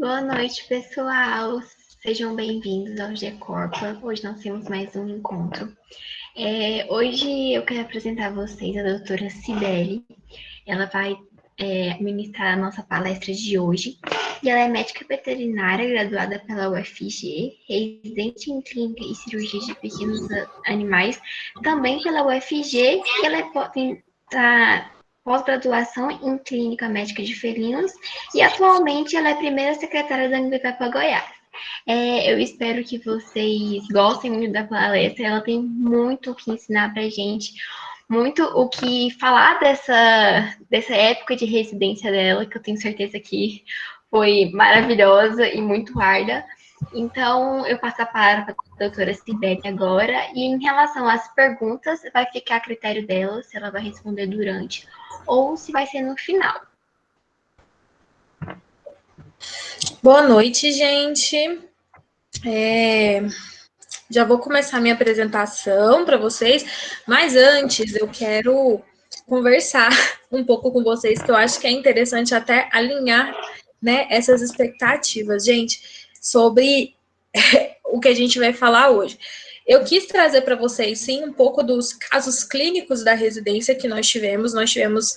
Boa noite, pessoal. Sejam bem-vindos ao G-Corpa. Hoje nós temos mais um encontro. Hoje eu quero apresentar a vocês a doutora Cibele. Ela vai ministrar a nossa palestra de hoje. E ela é médica veterinária, graduada pela UFG, residente em clínica e cirurgia de pequenos animais, também pela UFG, e ela tá pós-graduação em clínica médica de felinos e atualmente ela é a primeira secretária da Ambipapa Goiás. Eu espero que vocês gostem muito da palestra, ela tem muito o que ensinar pra gente, muito o que falar dessa época de residência dela, que eu tenho certeza que foi maravilhosa e muito árdua. Então, eu passo a palavra para a doutora Cibele agora, e em relação às perguntas, vai ficar a critério dela, se ela vai responder durante ou se vai ser no final. Boa noite, gente. Já vou começar minha apresentação para vocês, mas antes eu quero conversar um pouco com vocês, que eu acho que é interessante até alinhar, né, essas expectativas, gente, sobre o que a gente vai falar hoje. Eu quis trazer para vocês, sim, um pouco dos casos clínicos da residência que nós tivemos. Nós tivemos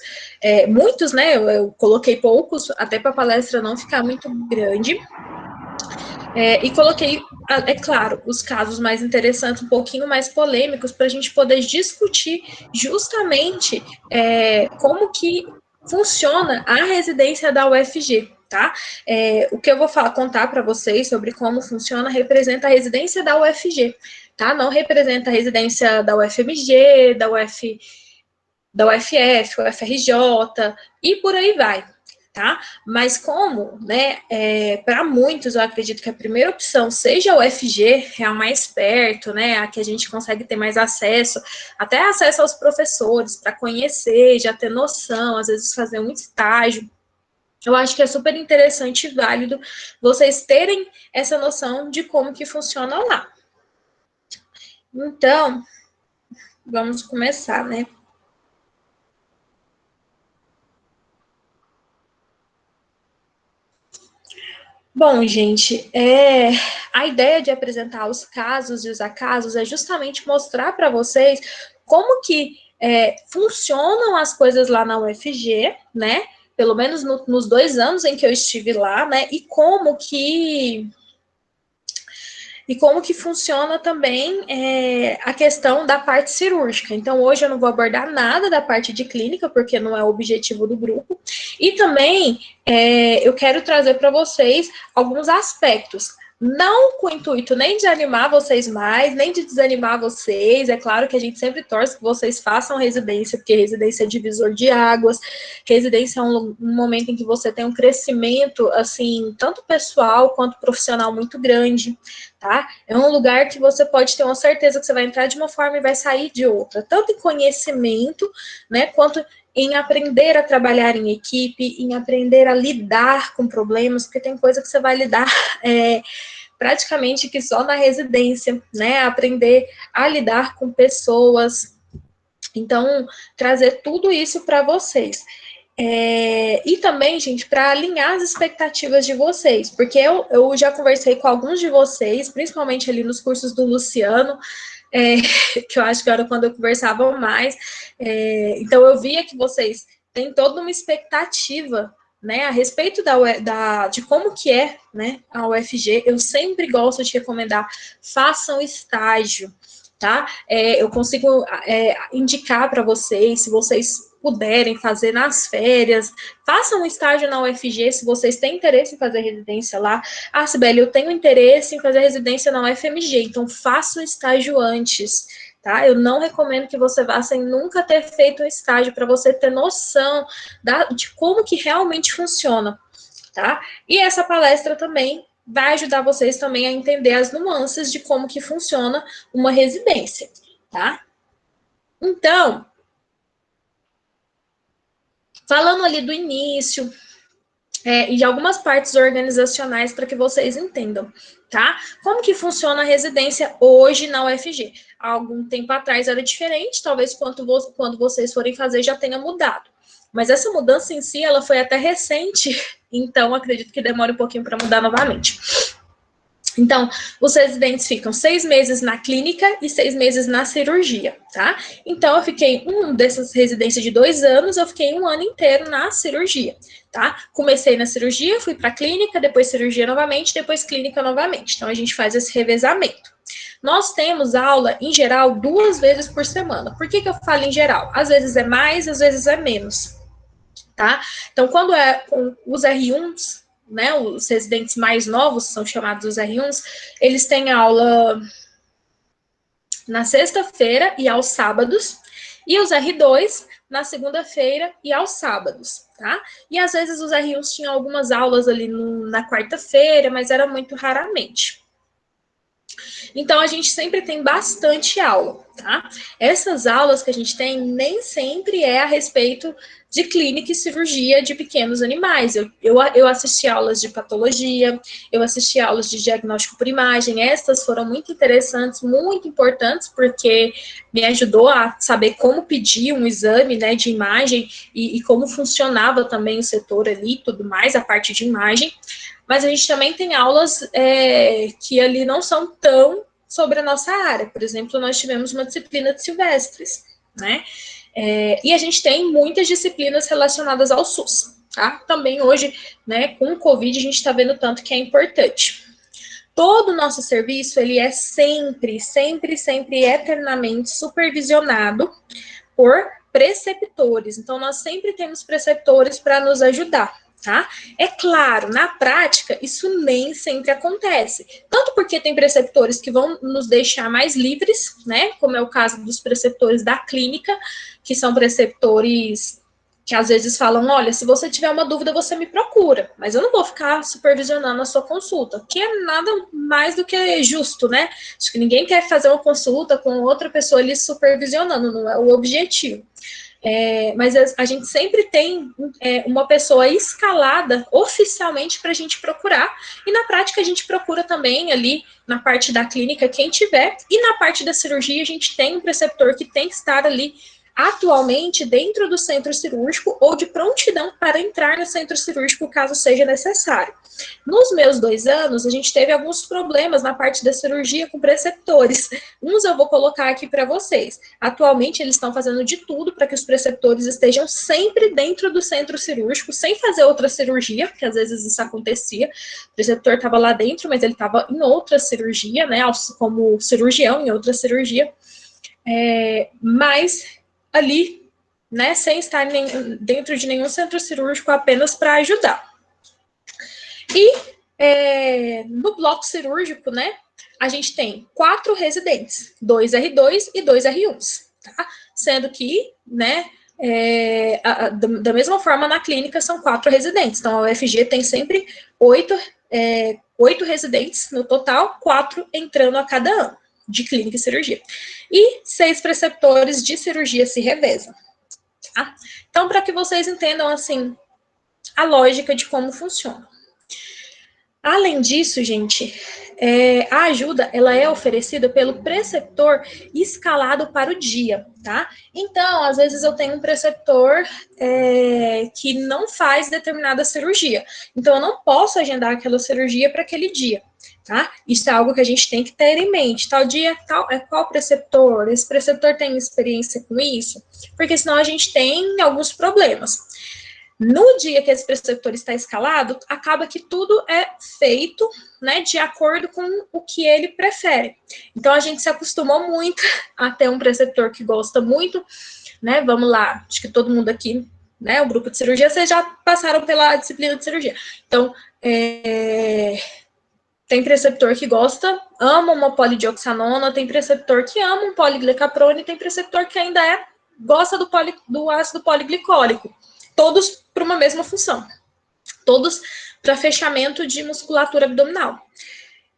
muitos, né? Eu coloquei poucos, até para a palestra não ficar muito grande. E coloquei, é claro, os casos mais interessantes, um pouquinho mais polêmicos, para a gente poder discutir justamente como que funciona a residência da UFG, tá? O que eu vou contar para vocês sobre como funciona representa a residência da UFG, tá? Não representa a residência da UFMG, da UFF, UFRJ e por aí vai, tá? Mas como, né, para muitos eu acredito que a primeira opção seja a UFG, é a mais perto, né, a que a gente consegue ter mais acesso, até acesso aos professores, para conhecer, já ter noção, às vezes fazer um estágio. Eu acho que é super interessante e válido vocês terem essa noção de como que funciona lá. Então, vamos começar, né? Bom, gente, a ideia de apresentar os casos e os acasos é justamente mostrar para vocês como que funcionam as coisas lá na UFG, né? Pelo menos nos 2 anos em que eu estive lá, né? E como que funciona também a questão da parte cirúrgica. Então, hoje eu não vou abordar nada da parte de clínica, porque não é o objetivo do grupo. E também eu quero trazer para vocês alguns aspectos. Não com o intuito nem de animar vocês mais, nem de desanimar vocês. É claro que a gente sempre torce que vocês façam residência, porque residência é divisor de águas. Residência é um momento em que você tem um crescimento, assim, tanto pessoal quanto profissional muito grande. Tá? É um lugar que você pode ter uma certeza que você vai entrar de uma forma e vai sair de outra, tanto em conhecimento, né, quanto em aprender a trabalhar em equipe, em aprender a lidar com problemas, porque tem coisa que você vai lidar praticamente que só na residência, né, aprender a lidar com pessoas. Então, trazer tudo isso para vocês. E também, gente, para alinhar as expectativas de vocês, porque eu já conversei com alguns de vocês, principalmente ali nos cursos do Luciano, que eu acho que era quando eu conversava mais. Então, eu via que vocês têm toda uma expectativa, né, a respeito de como que é, né, a UFG. Eu sempre gosto de recomendar, façam estágio, tá? Eu consigo indicar para vocês, se vocês puderem fazer nas férias, façam um estágio na UFG, se vocês têm interesse em fazer residência lá. Ah, Sibeli, eu tenho interesse em fazer residência na UFMG, então faça um estágio antes, tá? Eu não recomendo que você vá sem nunca ter feito um estágio, para você ter noção de como que realmente funciona, tá? E essa palestra também vai ajudar vocês também a entender as nuances de como que funciona uma residência, tá? Então, falando ali do início e de algumas partes organizacionais para que vocês entendam, tá? Como que funciona a residência hoje na UFG? Há algum tempo atrás era diferente, talvez quando vocês forem fazer já tenha mudado. Mas essa mudança em si, ela foi até recente, então acredito que demore um pouquinho para mudar novamente. Então, os residentes ficam 6 meses na clínica e 6 meses na cirurgia, tá? Então, eu fiquei dessas residências de 2 anos, eu fiquei 1 ano inteiro na cirurgia, tá? Comecei na cirurgia, fui para a clínica, depois cirurgia novamente, depois clínica novamente. Então, a gente faz esse revezamento. Nós temos aula, em geral, 2 vezes por semana. Por que eu falo em geral? Às vezes é mais, às vezes é menos, tá? Então, quando é com os R1s, né, os residentes mais novos, são chamados os R1s, eles têm aula na sexta-feira e aos sábados, e os R2 na segunda-feira e aos sábados, tá? E às vezes os R1s tinham algumas aulas ali na quarta-feira, mas era muito raramente. Então, a gente sempre tem bastante aula, tá? Essas aulas que a gente tem nem sempre é a respeito de clínica e cirurgia de pequenos animais. Eu assisti aulas de patologia, eu assisti aulas de diagnóstico por imagem. Estas foram muito interessantes, muito importantes, porque me ajudou a saber como pedir um exame, né, de imagem e como funcionava também o setor ali, tudo mais, a parte de imagem. Mas a gente também tem aulas que ali não são tão sobre a nossa área. Por exemplo, nós tivemos uma disciplina de silvestres, né? E a gente tem muitas disciplinas relacionadas ao SUS, tá? Também hoje, né, com o Covid, a gente está vendo tanto que é importante. Todo o nosso serviço, ele é sempre, eternamente supervisionado por preceptores. Então, nós sempre temos preceptores para nos ajudar. Tá? É claro, na prática, isso nem sempre acontece. Tanto porque tem preceptores que vão nos deixar mais livres, né? Como é o caso dos preceptores da clínica, que são preceptores que às vezes falam, olha, se você tiver uma dúvida, você me procura, mas eu não vou ficar supervisionando a sua consulta, que é nada mais do que justo, né? Acho que ninguém quer fazer uma consulta com outra pessoa ali supervisionando, não é o objetivo. Mas a gente sempre tem uma pessoa escalada oficialmente para a gente procurar, e na prática a gente procura também ali na parte da clínica quem tiver, e na parte da cirurgia a gente tem um preceptor que tem que estar ali atualmente dentro do centro cirúrgico ou de prontidão para entrar no centro cirúrgico caso seja necessário. Nos meus 2 anos, a gente teve alguns problemas na parte da cirurgia com preceptores. Uns eu vou colocar aqui para vocês. Atualmente, eles estão fazendo de tudo para que os preceptores estejam sempre dentro do centro cirúrgico, sem fazer outra cirurgia, porque às vezes isso acontecia. O preceptor estava lá dentro, mas ele estava em outra cirurgia, né, como cirurgião em outra cirurgia. Mas ali, né, sem estar dentro de nenhum centro cirúrgico, apenas para ajudar. E no bloco cirúrgico, né, a gente tem 4 residentes, 2 R2 e 2 R1s, tá? Sendo que, né, da mesma forma na clínica são 4 residentes, então a UFG tem sempre 8 residentes no total, 4 entrando a cada ano de clínica e cirurgia. E 6 preceptores de cirurgia se revezam. Tá? Então, para que vocês entendam, assim, a lógica de como funciona. Além disso, gente, a ajuda, ela é oferecida pelo preceptor escalado para o dia, tá? Então, às vezes eu tenho um preceptor que não faz determinada cirurgia. Então, eu não posso agendar aquela cirurgia para aquele dia. Tá? Isso é algo que a gente tem que ter em mente. Tal dia, qual preceptor? Esse preceptor tem experiência com isso? Porque senão a gente tem alguns problemas. No dia que esse preceptor está escalado, acaba que tudo é feito, né, de acordo com o que ele prefere. Então, a gente se acostumou muito a ter um preceptor que gosta muito, né? Vamos lá, acho que todo mundo aqui, né, o grupo de cirurgia, vocês já passaram pela disciplina de cirurgia. Então, tem preceptor que gosta, ama uma polidioxanona, tem preceptor que ama um poliglicaprone, tem preceptor que ainda gosta do ácido poliglicólico. Todos para uma mesma função. Todos para fechamento de musculatura abdominal.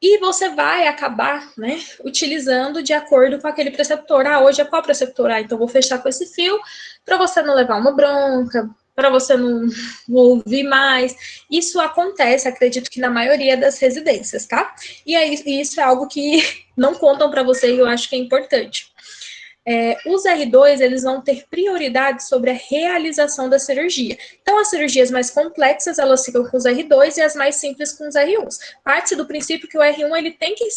E você vai acabar, né, utilizando de acordo com aquele preceptor. Hoje é qual preceptor? Então vou fechar com esse fio para você não levar uma bronca, para você não ouvir mais. Isso acontece, acredito que na maioria das residências, tá? E isso é algo que não contam para você e eu acho que é importante. os R2, eles vão ter prioridade sobre a realização da cirurgia. Então, as cirurgias mais complexas, elas ficam com os R2 e as mais simples com os R1s. Parte do princípio que o R1, ele tem que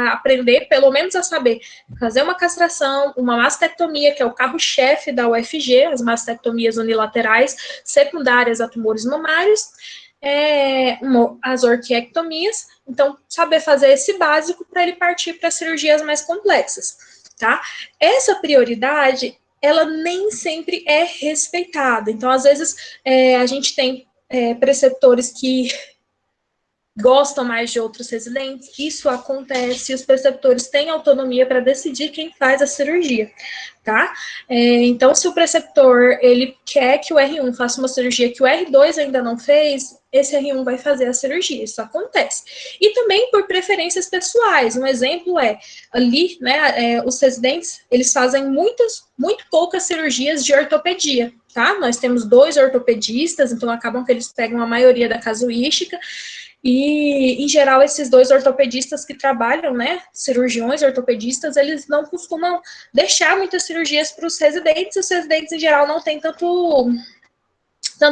aprender, pelo menos a saber, fazer uma castração, uma mastectomia, que é o carro-chefe da UFG, as mastectomias unilaterais secundárias a tumores mamários, as orquiectomias. Então, saber fazer esse básico para ele partir para cirurgias mais complexas, tá? Essa prioridade, ela nem sempre é respeitada. Então, às vezes, a gente tem preceptores que gostam mais de outros residentes, isso acontece, e os preceptores têm autonomia para decidir quem faz a cirurgia, tá? Então, se o preceptor, ele quer que o R1 faça uma cirurgia que o R2 ainda não fez, esse R1 vai fazer a cirurgia, isso acontece. E também por preferências pessoais, um exemplo ali, né, os residentes, eles fazem muito poucas cirurgias de ortopedia, tá? Nós temos 2 ortopedistas, então acabam que eles pegam a maioria da casuística, e, em geral, esses 2 ortopedistas que trabalham, né, cirurgiões ortopedistas, eles não costumam deixar muitas cirurgias para os residentes em geral, não têm tanto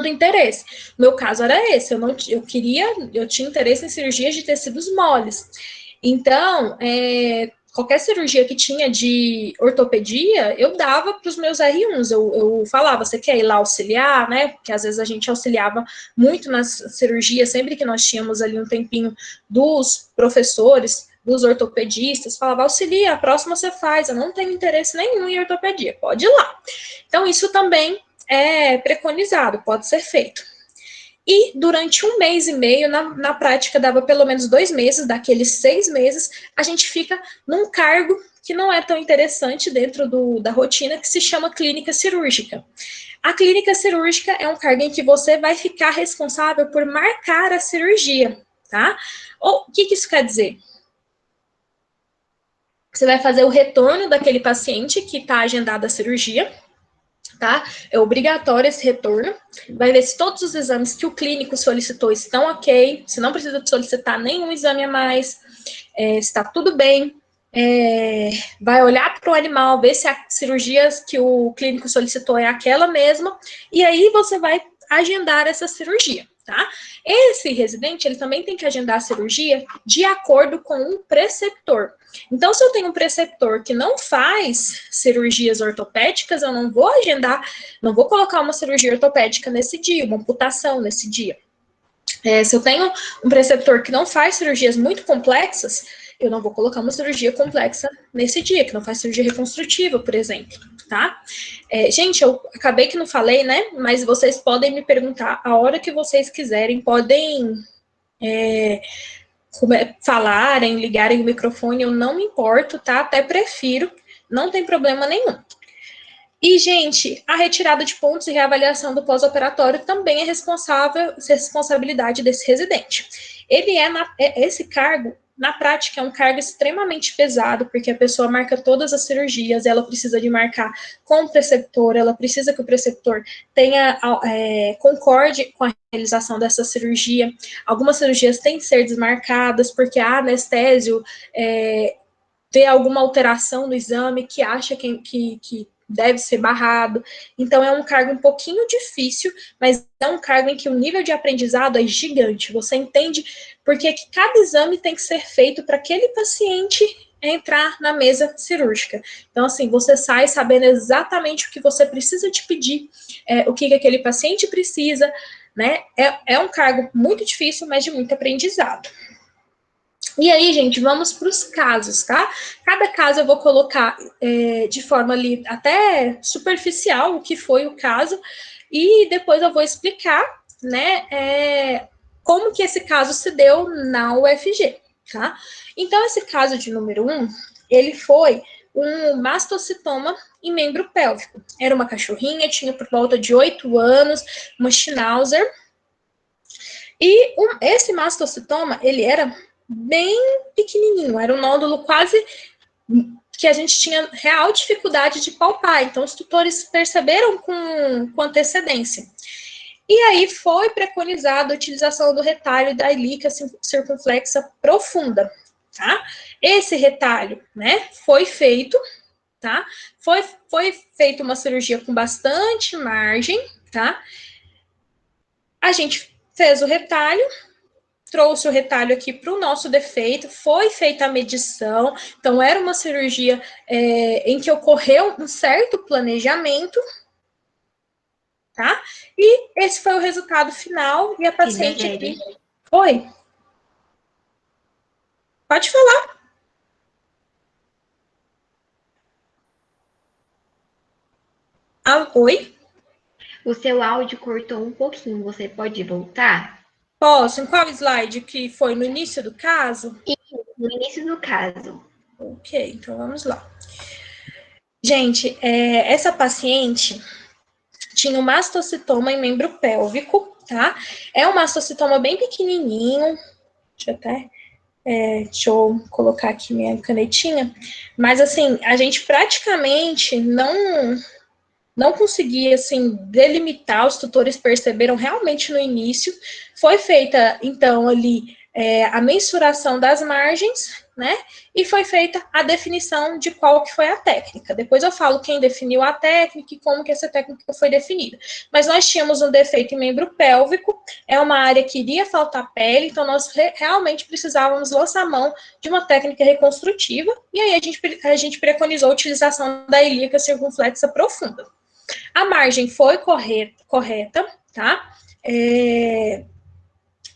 interesse. O meu caso era esse, eu tinha interesse em cirurgias de tecidos moles. Então, qualquer cirurgia que tinha de ortopedia, eu dava para os meus R1s, eu falava, você quer ir lá auxiliar, né, porque às vezes a gente auxiliava muito nas cirurgias, sempre que nós tínhamos ali um tempinho dos professores, dos ortopedistas, falava, auxilia, a próxima você faz, eu não tenho interesse nenhum em ortopedia, pode ir lá. Então, isso também é preconizado, pode ser feito. E durante 1 mês e meio, na prática dava pelo menos 2 meses, daqueles 6 meses, a gente fica num cargo que não é tão interessante dentro da rotina, que se chama clínica cirúrgica. A clínica cirúrgica é um cargo em que você vai ficar responsável por marcar a cirurgia, tá? O que isso quer dizer? Você vai fazer o retorno daquele paciente que está agendado a cirurgia, tá? É obrigatório esse retorno, vai ver se todos os exames que o clínico solicitou estão ok, se não precisa solicitar nenhum exame a mais, se está tudo bem, vai olhar para o animal, ver se a cirurgia que o clínico solicitou é aquela mesma, e aí você vai agendar essa cirurgia, tá? Esse residente, ele também tem que agendar a cirurgia de acordo com um preceptor. Então, se eu tenho um preceptor que não faz cirurgias ortopédicas, eu não vou agendar, não vou colocar uma cirurgia ortopédica nesse dia, uma amputação nesse dia. Se eu tenho um preceptor que não faz cirurgias muito complexas, eu não vou colocar uma cirurgia complexa nesse dia, que não faz cirurgia reconstrutiva, por exemplo, tá? Gente, eu acabei que não falei, né? Mas vocês podem me perguntar a hora que vocês quiserem, podem falarem, ligarem o microfone, eu não me importo, tá? Até prefiro, não tem problema nenhum. E, gente, a retirada de pontos e reavaliação do pós-operatório também é responsabilidade desse residente. Esse cargo, na prática, é um cargo extremamente pesado, porque a pessoa marca todas as cirurgias, ela precisa de marcar com o preceptor, ela precisa que o preceptor concorde com a realização dessa cirurgia. Algumas cirurgias têm que ser desmarcadas, porque a anestésio vê alguma alteração no exame que acha que deve ser barrado. Então, é um cargo um pouquinho difícil, mas é um cargo em que o nível de aprendizado é gigante. Você entende porque que cada exame tem que ser feito para aquele paciente entrar na mesa cirúrgica. Então, assim, você sai sabendo exatamente o que você precisa te pedir, o que aquele paciente precisa, né? É um cargo muito difícil, mas de muito aprendizado. E aí, gente, vamos para os casos, tá? Cada caso eu vou colocar de forma ali até superficial o que foi o caso, e depois eu vou explicar, né, como que esse caso se deu na UFG, tá? Então, esse caso de número 1, ele foi um mastocitoma em membro pélvico. Era uma cachorrinha, tinha por volta de 8 anos, uma Schnauzer, e esse mastocitoma, ele era bem pequenininho, era um nódulo quase que a gente tinha real dificuldade de palpar, então os tutores perceberam com antecedência. E aí foi preconizada a utilização do retalho da ilíaca circunflexa profunda, tá? Esse retalho, né, foi feito, tá? Foi feita uma cirurgia com bastante margem, tá? A gente fez o retalho, trouxe o retalho aqui para o nosso defeito, foi feita a medição, então era uma cirurgia em que ocorreu um certo planejamento, tá? E esse foi o resultado final, e a paciente aqui... Oi? Pode falar. Oi? O seu áudio cortou um pouquinho, você pode voltar? Posso? Em qual slide que foi no início do caso? No início do caso. Ok, então vamos lá. Gente, essa paciente tinha um mastocitoma em membro pélvico, tá? É um mastocitoma bem pequenininho, deixa eu colocar aqui minha canetinha, mas assim, a gente praticamente não conseguia, assim, delimitar, os tutores perceberam realmente no início. Foi feita, então, ali a mensuração das margens, né? E foi feita a definição de qual que foi a técnica. Depois eu falo quem definiu a técnica e como que essa técnica foi definida. Mas nós tínhamos um defeito em membro pélvico, é uma área que iria faltar pele, então nós realmente precisávamos lançar a mão de uma técnica reconstrutiva, e aí a gente preconizou a utilização da ilíaca circunflexa profunda. A margem foi correta, tá?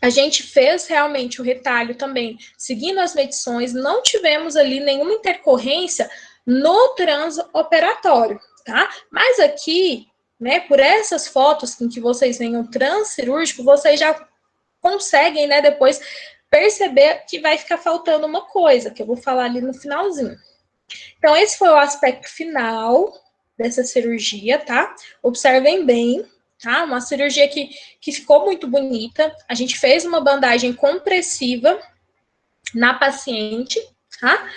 A gente fez realmente o retalho também, seguindo as medições, não tivemos ali nenhuma intercorrência no transoperatório, tá? Mas aqui, né, por essas fotos em que vocês veem o transcirúrgico, vocês já conseguem, né, depois perceber que vai ficar faltando uma coisa, que eu vou falar ali no finalzinho. Então, esse foi o aspecto final dessa cirurgia, tá? Observem bem, tá? Uma cirurgia que ficou muito bonita. A gente fez uma bandagem compressiva na paciente, tá?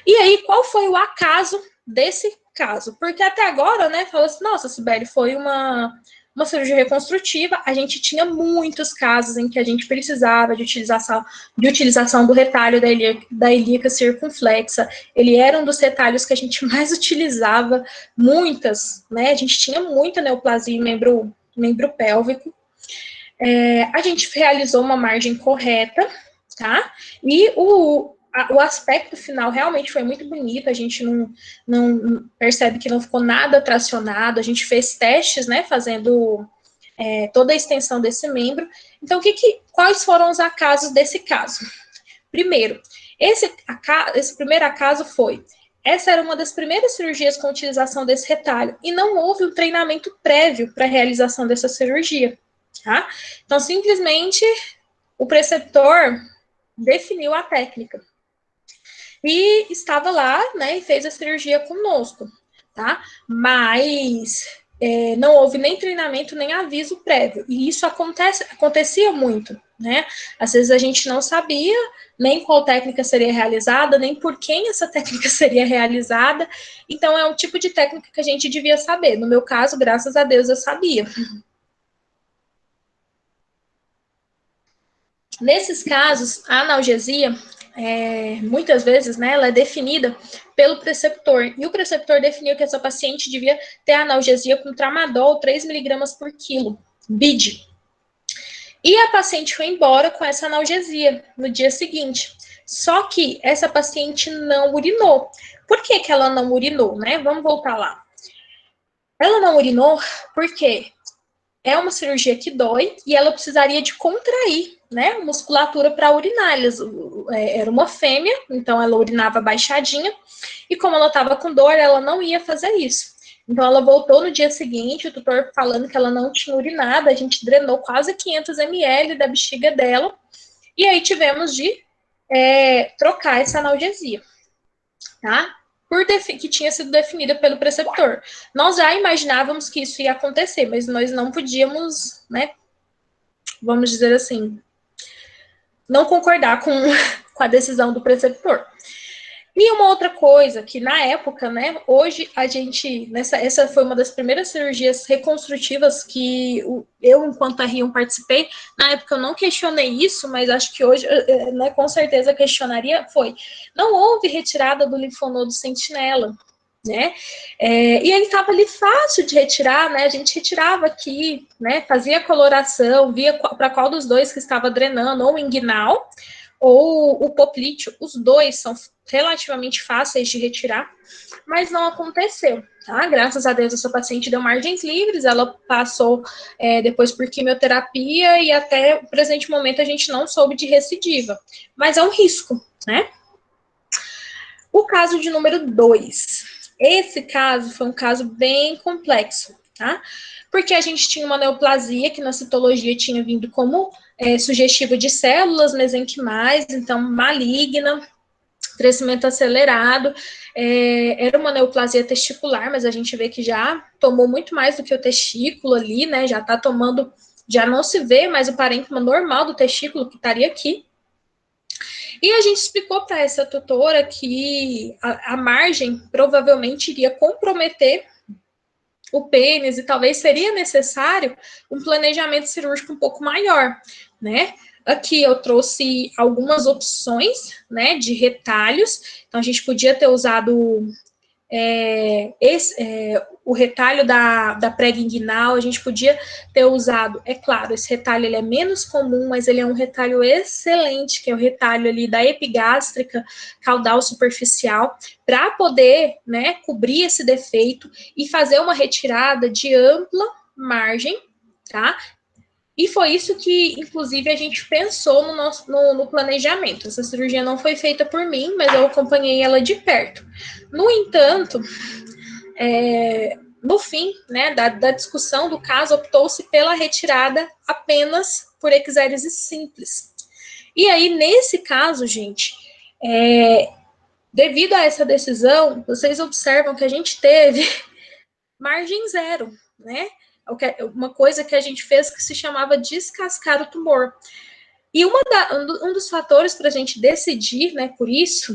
E aí, qual foi o acaso desse caso? Porque até agora, né, falou assim, nossa, Sibeli, foi uma cirurgia reconstrutiva, a gente tinha muitos casos em que a gente precisava de utilização do retalho da ilíaca circunflexa, ele era um dos retalhos que a gente mais utilizava, muitas, né, a gente tinha muita neoplasia em membro pélvico, a gente realizou uma margem correta, tá, e o aspecto final realmente foi muito bonito, a gente não percebe que não ficou nada tracionado, a gente fez testes, né, fazendo toda a extensão desse membro. Então, quais foram os acasos desse caso? Primeiro, esse primeiro acaso foi, essa era uma das primeiras cirurgias com utilização desse retalho, e não houve um treinamento prévio para a realização dessa cirurgia, tá? Então, simplesmente, o preceptor definiu a técnica. E estava lá, né, e fez a cirurgia conosco, tá? Mas não houve nem treinamento, nem aviso prévio. E isso acontecia muito, né? Às vezes a gente não sabia nem qual técnica seria realizada, nem por quem essa técnica seria realizada. Então, é um tipo de técnica que a gente devia saber. No meu caso, graças a Deus, eu sabia. Nesses casos, a analgesia, muitas vezes, né, ela é definida pelo preceptor, e o preceptor definiu que essa paciente devia ter analgesia com tramadol 3 mg por quilo, BID. E a paciente foi embora com essa analgesia no dia seguinte. Só que essa paciente não urinou. Por que que ela não urinou, né? Vamos voltar lá. Ela não urinou porque é uma cirurgia que dói e ela precisaria de contrair, né, musculatura para urinar. Era uma fêmea, então ela urinava baixadinha, e como ela estava com dor, ela não ia fazer isso. Então ela voltou no dia seguinte, o tutor falando que ela não tinha urinado, a gente drenou quase 500 ml da bexiga dela, e aí tivemos de trocar essa analgesia, tá? Que tinha sido definida pelo preceptor. Nós já imaginávamos que isso ia acontecer, mas nós não podíamos, né, vamos dizer assim, não concordar com a decisão do preceptor. E uma outra coisa que na época, né, hoje a gente, essa foi uma das primeiras cirurgias reconstrutivas que eu, enquanto a Rion, participei. Na época eu não questionei isso, mas acho que hoje, né, com certeza questionaria, não houve retirada do linfonodo sentinela, né? E ele estava ali fácil de retirar, né? A gente retirava aqui, né? Fazia a coloração, via para qual dos dois que estava drenando, ou o inguinal ou o poplíteo. Os dois são relativamente fáceis de retirar, mas não aconteceu, tá? Graças a Deus, essa paciente deu margens livres, ela passou depois por quimioterapia e até o presente momento a gente não soube de recidiva, mas é um risco, né? O caso de número 2. Esse caso foi um caso bem complexo, tá? Porque a gente tinha uma neoplasia que na citologia tinha vindo como sugestiva de células mesenquimais, então maligna, crescimento acelerado, era uma neoplasia testicular, mas a gente vê que já tomou muito mais do que o testículo ali, né? Já tá tomando, já não se vê mais o parênquima normal do testículo que estaria aqui. E a gente explicou para essa tutora que a margem provavelmente iria comprometer o pênis e talvez seria necessário um planejamento cirúrgico um pouco maior, né? Aqui eu trouxe algumas opções, né, de retalhos. Então a gente podia ter usado o retalho da prega inguinal, a gente podia ter usado, é claro, esse retalho ele é menos comum, mas ele é um retalho excelente, que é o retalho ali da epigástrica caudal superficial, para poder, né, cobrir esse defeito e fazer uma retirada de ampla margem, tá? E foi isso que, inclusive, a gente pensou no planejamento. Essa cirurgia não foi feita por mim, mas eu acompanhei ela de perto. No entanto, no fim, né, da discussão do caso, optou-se pela retirada apenas por exérese simples. E aí, nesse caso, gente, devido a essa decisão, vocês observam que a gente teve margem zero, né? Uma coisa que a gente fez que se chamava descascar o tumor. E um dos fatores para a gente decidir, né, por isso,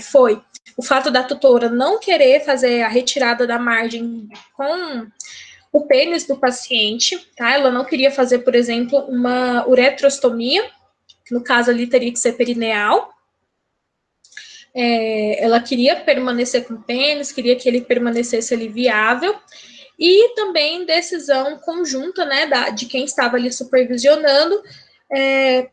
foi o fato da tutora não querer fazer a retirada da margem com o pênis do paciente, tá? Ela não queria fazer, por exemplo, uma uretrostomia, que no caso ali teria que ser perineal. Ela queria permanecer com o pênis, queria que ele permanecesse ali viável, e também decisão conjunta, né, de quem estava ali supervisionando,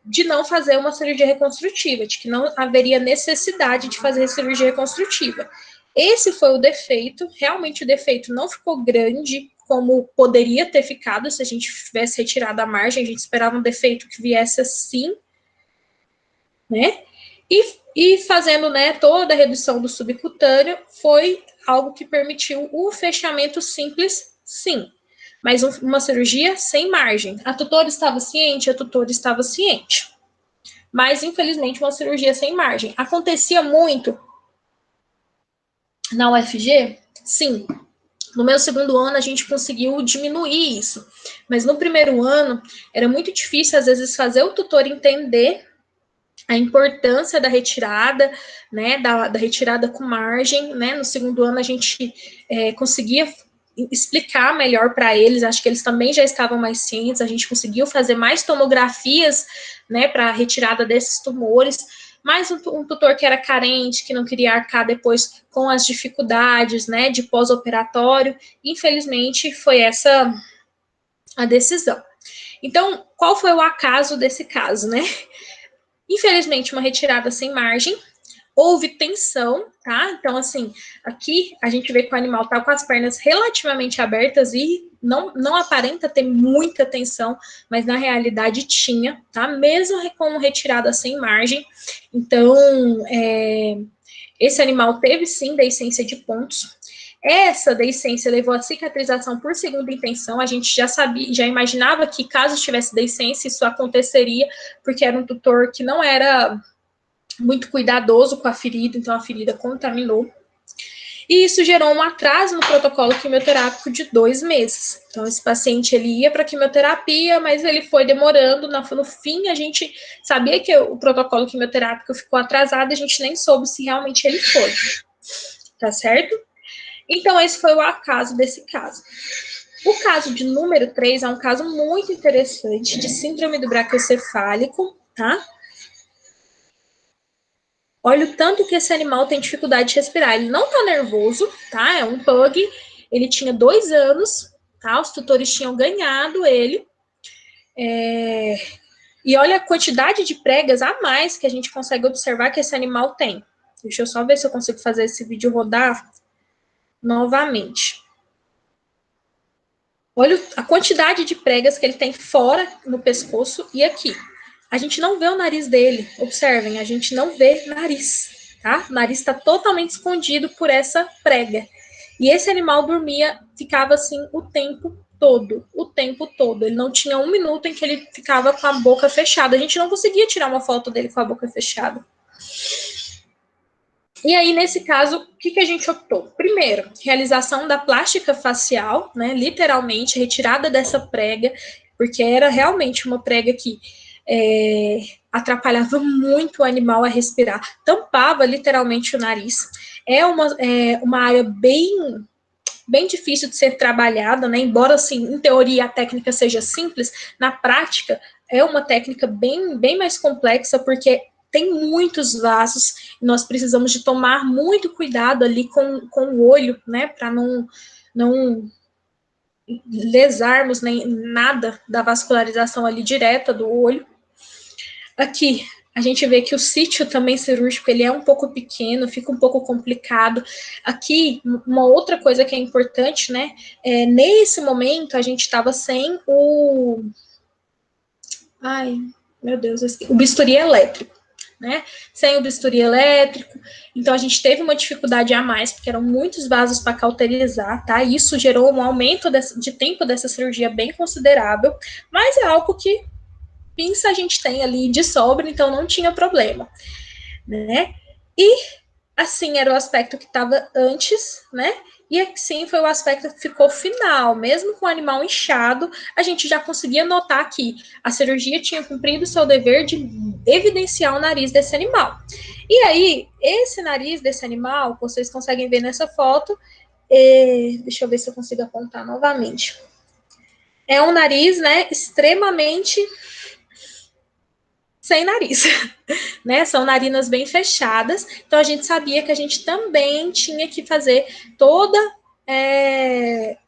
de não fazer uma cirurgia reconstrutiva, de que não haveria necessidade de fazer cirurgia reconstrutiva. Esse foi o defeito, realmente o defeito não ficou grande como poderia ter ficado se a gente tivesse retirado a margem, a gente esperava um defeito que viesse assim, né? E fazendo, né, toda a redução do subcutâneo, foi algo que permitiu o fechamento simples, sim, mas uma cirurgia sem margem. A tutora estava ciente? A tutora estava ciente. Mas, infelizmente, uma cirurgia sem margem. Acontecia muito na UFG? Sim. No meu segundo ano, a gente conseguiu diminuir isso. Mas no primeiro ano, era muito difícil, às vezes, fazer o tutor entender a importância da retirada, né, da retirada com margem, né, no segundo ano a gente conseguia explicar melhor para eles, acho que eles também já estavam mais cientes, a gente conseguiu fazer mais tomografias, né, para a retirada desses tumores, mas um tutor que era carente, que não queria arcar depois com as dificuldades, né, de pós-operatório, infelizmente foi essa a decisão. Então, qual foi o acaso desse caso, né? Infelizmente, uma retirada sem margem, houve tensão, tá? Então, assim, aqui a gente vê que o animal tá com as pernas relativamente abertas e não aparenta ter muita tensão, mas na realidade tinha, tá? Mesmo com retirada sem margem. Então, esse animal teve sim deiscência de pontos. Essa deiscência levou à cicatrização por segunda intenção. A gente já sabia, já imaginava que caso tivesse deiscência, isso aconteceria, porque era um tutor que não era muito cuidadoso com a ferida, então a ferida contaminou. E isso gerou um atraso no protocolo quimioterápico de 2 meses. Então, esse paciente ele ia para quimioterapia, mas ele foi demorando. No fim, a gente sabia que o protocolo quimioterápico ficou atrasado, a gente nem soube se realmente ele foi. Tá certo? Então, esse foi o acaso desse caso. O caso de número 3 é um caso muito interessante de síndrome do braquiocefálico, tá? Olha o tanto que esse animal tem dificuldade de respirar. Ele não tá nervoso, tá? É um pug. Ele tinha 2 anos, tá? Os tutores tinham ganhado ele. E olha a quantidade de pregas a mais que a gente consegue observar que esse animal tem. Deixa eu só ver se eu consigo fazer esse vídeo rodar novamente. Olha a quantidade de pregas que ele tem fora no pescoço e aqui. A gente não vê o nariz dele. Observem, a gente não vê nariz, tá? O nariz está totalmente escondido por essa prega. E esse animal dormia, ficava assim o tempo todo, o tempo todo. Ele não tinha um minuto em que ele ficava com a boca fechada. A gente não conseguia tirar uma foto dele com a boca fechada. E aí, nesse caso, o que a gente optou? Primeiro, realização da plástica facial, né? Literalmente, retirada dessa prega, porque era realmente uma prega que atrapalhava muito o animal a respirar, tampava literalmente o nariz. É uma área bem difícil de ser trabalhada, né? Embora, assim, em teoria a técnica seja simples, na prática é uma técnica bem mais complexa, porque tem muitos vasos e nós precisamos de tomar muito cuidado ali com o olho, né? Para não lesarmos nem nada da vascularização ali direta do olho. Aqui, a gente vê que o sítio também cirúrgico, ele é um pouco pequeno, fica um pouco complicado. Aqui, uma outra coisa que é importante, né? Nesse momento, a gente estava sem o... Ai, meu Deus, o bisturi elétrico, né? Sem o bisturi elétrico. Então, a gente teve uma dificuldade a mais, porque eram muitos vasos para cauterizar, tá? Isso gerou um aumento de tempo dessa cirurgia bem considerável, mas é algo que pinça a gente tem ali de sobra, então não tinha problema, né? E assim era o aspecto que estava antes, né? E assim foi o aspecto que ficou final. Mesmo com o animal inchado, a gente já conseguia notar que a cirurgia tinha cumprido o seu dever de evidenciar o nariz desse animal. E aí, esse nariz desse animal, vocês conseguem ver nessa foto, deixa eu ver se eu consigo apontar novamente. É um nariz, né, extremamente sem nariz, né? São narinas bem fechadas, então a gente sabia que a gente também tinha que fazer toda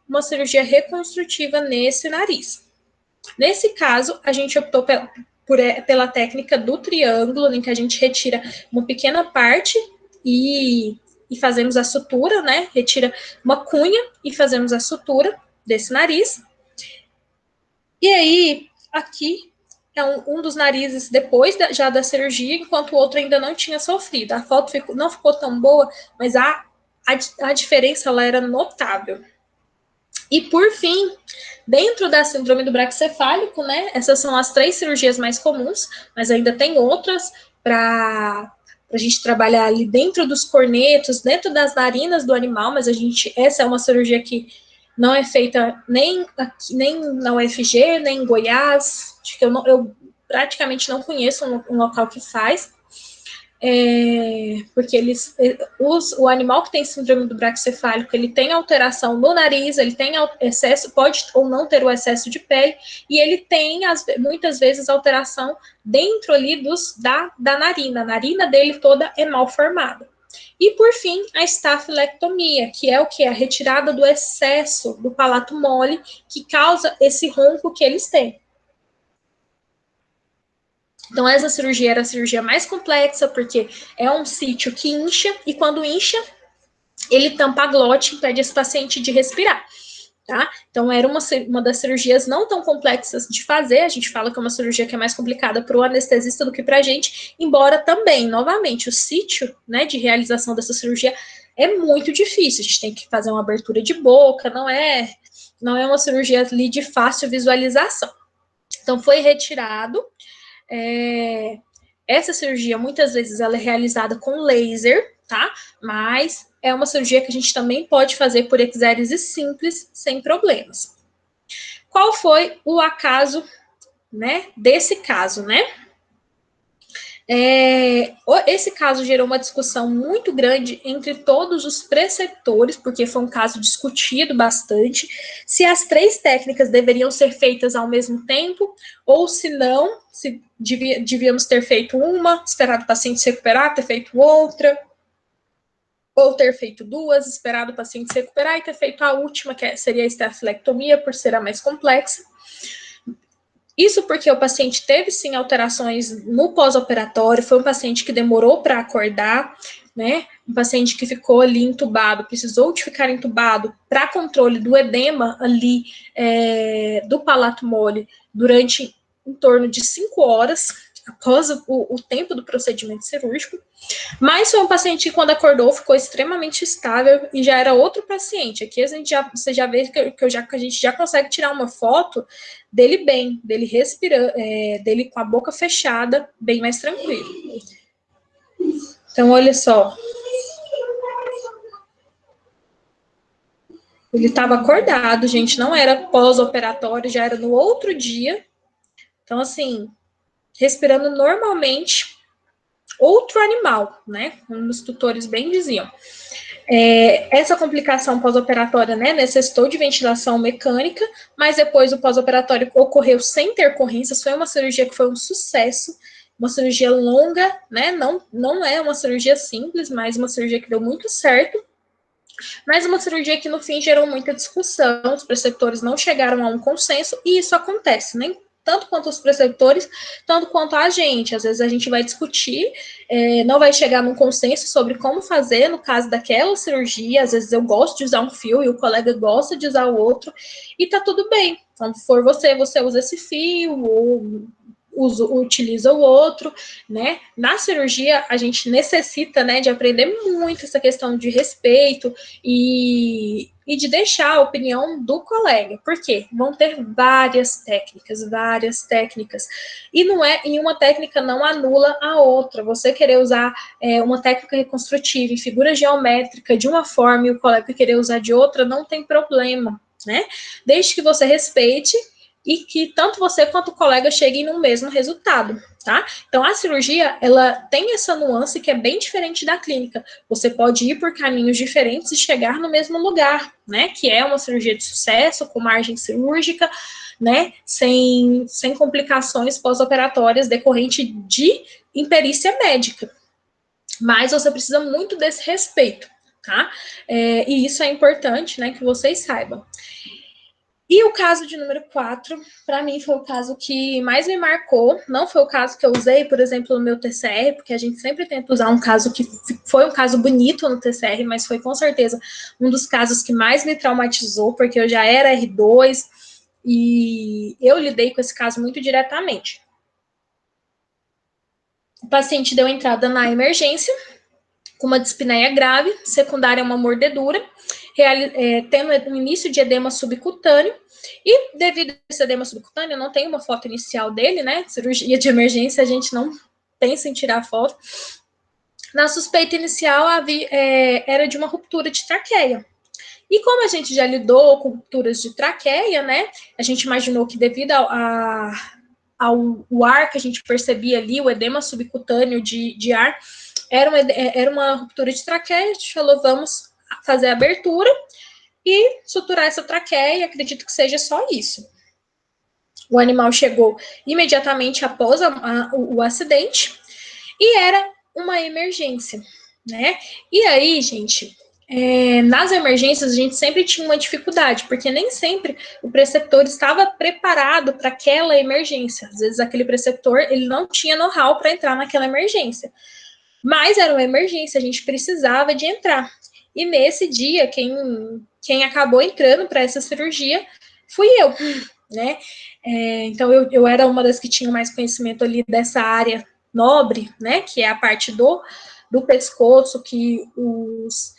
uma cirurgia reconstrutiva nesse nariz. Nesse caso, a gente optou pela técnica do triângulo, em que a gente retira uma pequena parte e fazemos a sutura, né? Retira uma cunha e fazemos a sutura desse nariz. E aí, aqui é um dos narizes depois já da cirurgia, enquanto o outro ainda não tinha sofrido. A foto não ficou tão boa, mas a diferença ela era notável. E por fim, dentro da síndrome do braquicefálico, né? Essas são as 3 cirurgias mais comuns, mas ainda tem outras para a gente trabalhar ali dentro dos cornetos, dentro das narinas do animal, mas essa é uma cirurgia que não é feita nem na UFG, nem em Goiás. Acho que eu praticamente não conheço um local que faz. Porque o animal que tem síndrome do braquicefálico, ele tem alteração no nariz, ele tem excesso, pode ou não ter o excesso de pele, e ele tem, muitas vezes, alteração dentro ali da narina. A narina dele toda é mal formada. E, por fim, a estafilectomia, que é o que? A retirada do excesso do palato mole, que causa esse ronco que eles têm. Então, essa cirurgia era a cirurgia mais complexa, porque é um sítio que incha, e quando incha, ele tampa a glote, impede esse paciente de respirar. Tá? Então, era uma das cirurgias não tão complexas de fazer. A gente fala que é uma cirurgia que é mais complicada para o anestesista do que para a gente, embora também, novamente, o sítio, né, de realização dessa cirurgia é muito difícil. A gente tem que fazer uma abertura de boca, não é uma cirurgia ali de fácil visualização. Então, foi retirado. Essa cirurgia, muitas vezes, ela é realizada com laser, tá? Mas é uma cirurgia que a gente também pode fazer por exérese simples, sem problemas. Qual foi o acaso, né, desse caso, né? Esse caso gerou uma discussão muito grande entre todos os preceptores, porque foi um caso discutido bastante, se as 3 técnicas deveriam ser feitas ao mesmo tempo, ou se não, se devíamos ter feito uma, esperado o paciente se recuperar, ter feito outra, ou ter feito 2, esperado o paciente se recuperar e ter feito a última, que seria a estafilectomia, por ser a mais complexa. Isso porque o paciente teve, sim, alterações no pós-operatório, foi um paciente que demorou para acordar, né? Um paciente que ficou ali entubado, precisou de ficar entubado para controle do edema ali do palato mole durante em torno de 5 horas após o tempo do procedimento cirúrgico. Mas foi um paciente que, quando acordou, ficou extremamente estável e já era outro paciente. Aqui você já vê que a gente já consegue tirar uma foto dele bem, dele respirando, dele com a boca fechada, bem mais tranquilo. Então, olha só. Ele estava acordado, gente, não era pós-operatório, já era no outro dia. Então, assim, respirando normalmente, outro animal, né? Como os tutores bem diziam. Essa complicação pós-operatória, né, necessitou de ventilação mecânica, mas depois o pós-operatório ocorreu sem intercorrências. Foi uma cirurgia que foi um sucesso, uma cirurgia longa, né? Não é uma cirurgia simples, mas uma cirurgia que deu muito certo. Mas uma cirurgia que no fim gerou muita discussão, os preceptores não chegaram a um consenso, e isso acontece, nem tanto quanto os preceptores, tanto quanto a gente. Às vezes a gente vai discutir, não vai chegar num consenso sobre como fazer no caso daquela cirurgia. Às vezes eu gosto de usar um fio e o colega gosta de usar o outro, e tá tudo bem. Quando for você usa esse fio, ou utiliza o outro, né? Na cirurgia, a gente necessita, né, de aprender muito essa questão de respeito e de deixar a opinião do colega, porque vão ter várias técnicas, e uma técnica não anula a outra. Você querer usar uma técnica reconstrutiva em figura geométrica de uma forma e o colega querer usar de outra, não tem problema, né? Desde que você respeite e que tanto você quanto o colega cheguem no mesmo resultado, tá? Então, a cirurgia, ela tem essa nuance que é bem diferente da clínica. Você pode ir por caminhos diferentes e chegar no mesmo lugar, né? Que é uma cirurgia de sucesso, com margem cirúrgica, né? Sem complicações pós-operatórias decorrente de imperícia médica. Mas você precisa muito desse respeito, tá? E isso é importante, né? Que vocês saibam. E o caso de número 4, para mim, foi o caso que mais me marcou. Não foi o caso que eu usei, por exemplo, no meu TCR, porque a gente sempre tenta usar um caso que foi um caso bonito no TCR, mas foi com certeza um dos casos que mais me traumatizou, porque eu já era R2 e eu lidei com esse caso muito diretamente. O paciente deu entrada na emergência com uma dispneia grave, secundária a uma mordedura, tendo um início de edema subcutâneo. E devido a esse edema subcutâneo, eu não tenho uma foto inicial dele, né? Cirurgia de emergência, a gente não pensa em tirar foto. Na suspeita inicial, era de uma ruptura de traqueia. E como a gente já lidou com rupturas de traqueia, né? A gente imaginou que devido ao ar que a gente percebia ali, o edema subcutâneo de ar, era uma ruptura de traqueia. A gente falou, vamos fazer a abertura e suturar essa traqueia, acredito que seja só isso. O animal chegou imediatamente após o acidente e era uma emergência, né? E aí, gente, nas emergências a gente sempre tinha uma dificuldade, porque nem sempre o preceptor estava preparado para aquela emergência. Às vezes aquele preceptor, ele não tinha know-how para entrar naquela emergência. Mas era uma emergência, a gente precisava de entrar. E nesse dia, quem acabou entrando para essa cirurgia fui eu, né? Então, eu era uma das que tinha mais conhecimento ali dessa área nobre, né? Que é a parte do pescoço, que os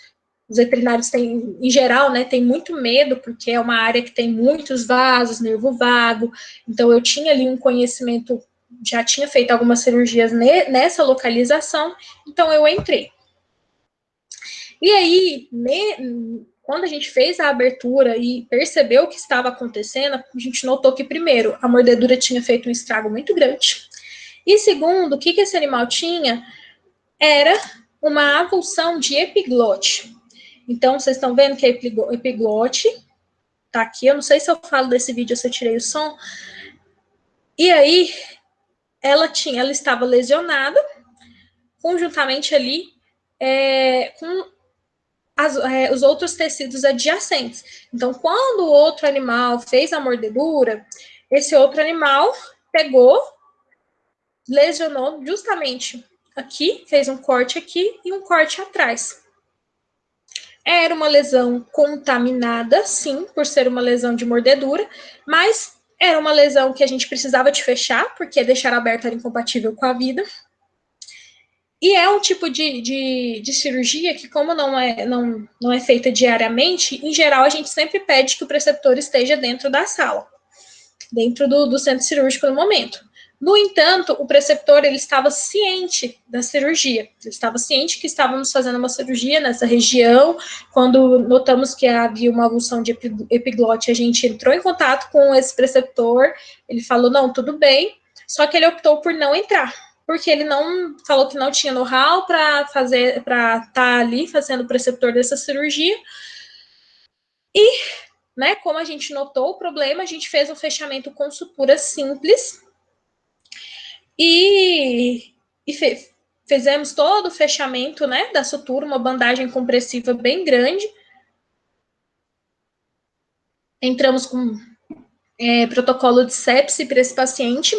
veterinários têm, em geral, né? Tem muito medo, porque é uma área que tem muitos vasos, nervo vago. Então, eu tinha ali um conhecimento, já tinha feito algumas cirurgias nessa localização, então eu entrei. E aí, quando a gente fez a abertura e percebeu o que estava acontecendo, a gente notou que, primeiro, a mordedura tinha feito um estrago muito grande, E segundo, o que esse animal tinha? Era uma avulsão de epiglote. Então, vocês estão vendo que a epiglote tá aqui. Eu não sei se eu falo desse vídeo ou se eu tirei o som. E aí, ela estava lesionada, conjuntamente ali com os outros tecidos adjacentes. Então, quando o outro animal fez a mordedura, esse outro animal pegou, lesionou justamente aqui, fez um corte aqui e um corte atrás. Era uma lesão contaminada, sim, por ser uma lesão de mordedura, mas era uma lesão que a gente precisava de fechar, porque deixar aberto era incompatível com a vida. E é um tipo de cirurgia que, como não é feita diariamente, em geral a gente sempre pede que o preceptor esteja dentro da sala, dentro do centro cirúrgico no momento. No entanto, o preceptor ele estava ciente da cirurgia, ele estava ciente que estávamos fazendo uma cirurgia nessa região. Quando notamos que havia uma avulsão de epiglote, a gente entrou em contato com esse preceptor, ele falou, não, tudo bem, só que ele optou por não entrar, porque ele não falou que não tinha know-how para estar ali fazendo o preceptor dessa cirurgia. E, né, como a gente notou o problema, a gente fez um fechamento com sutura simples e fizemos todo o fechamento, né, da sutura, uma bandagem compressiva bem grande. Entramos com protocolo de sepse para esse paciente,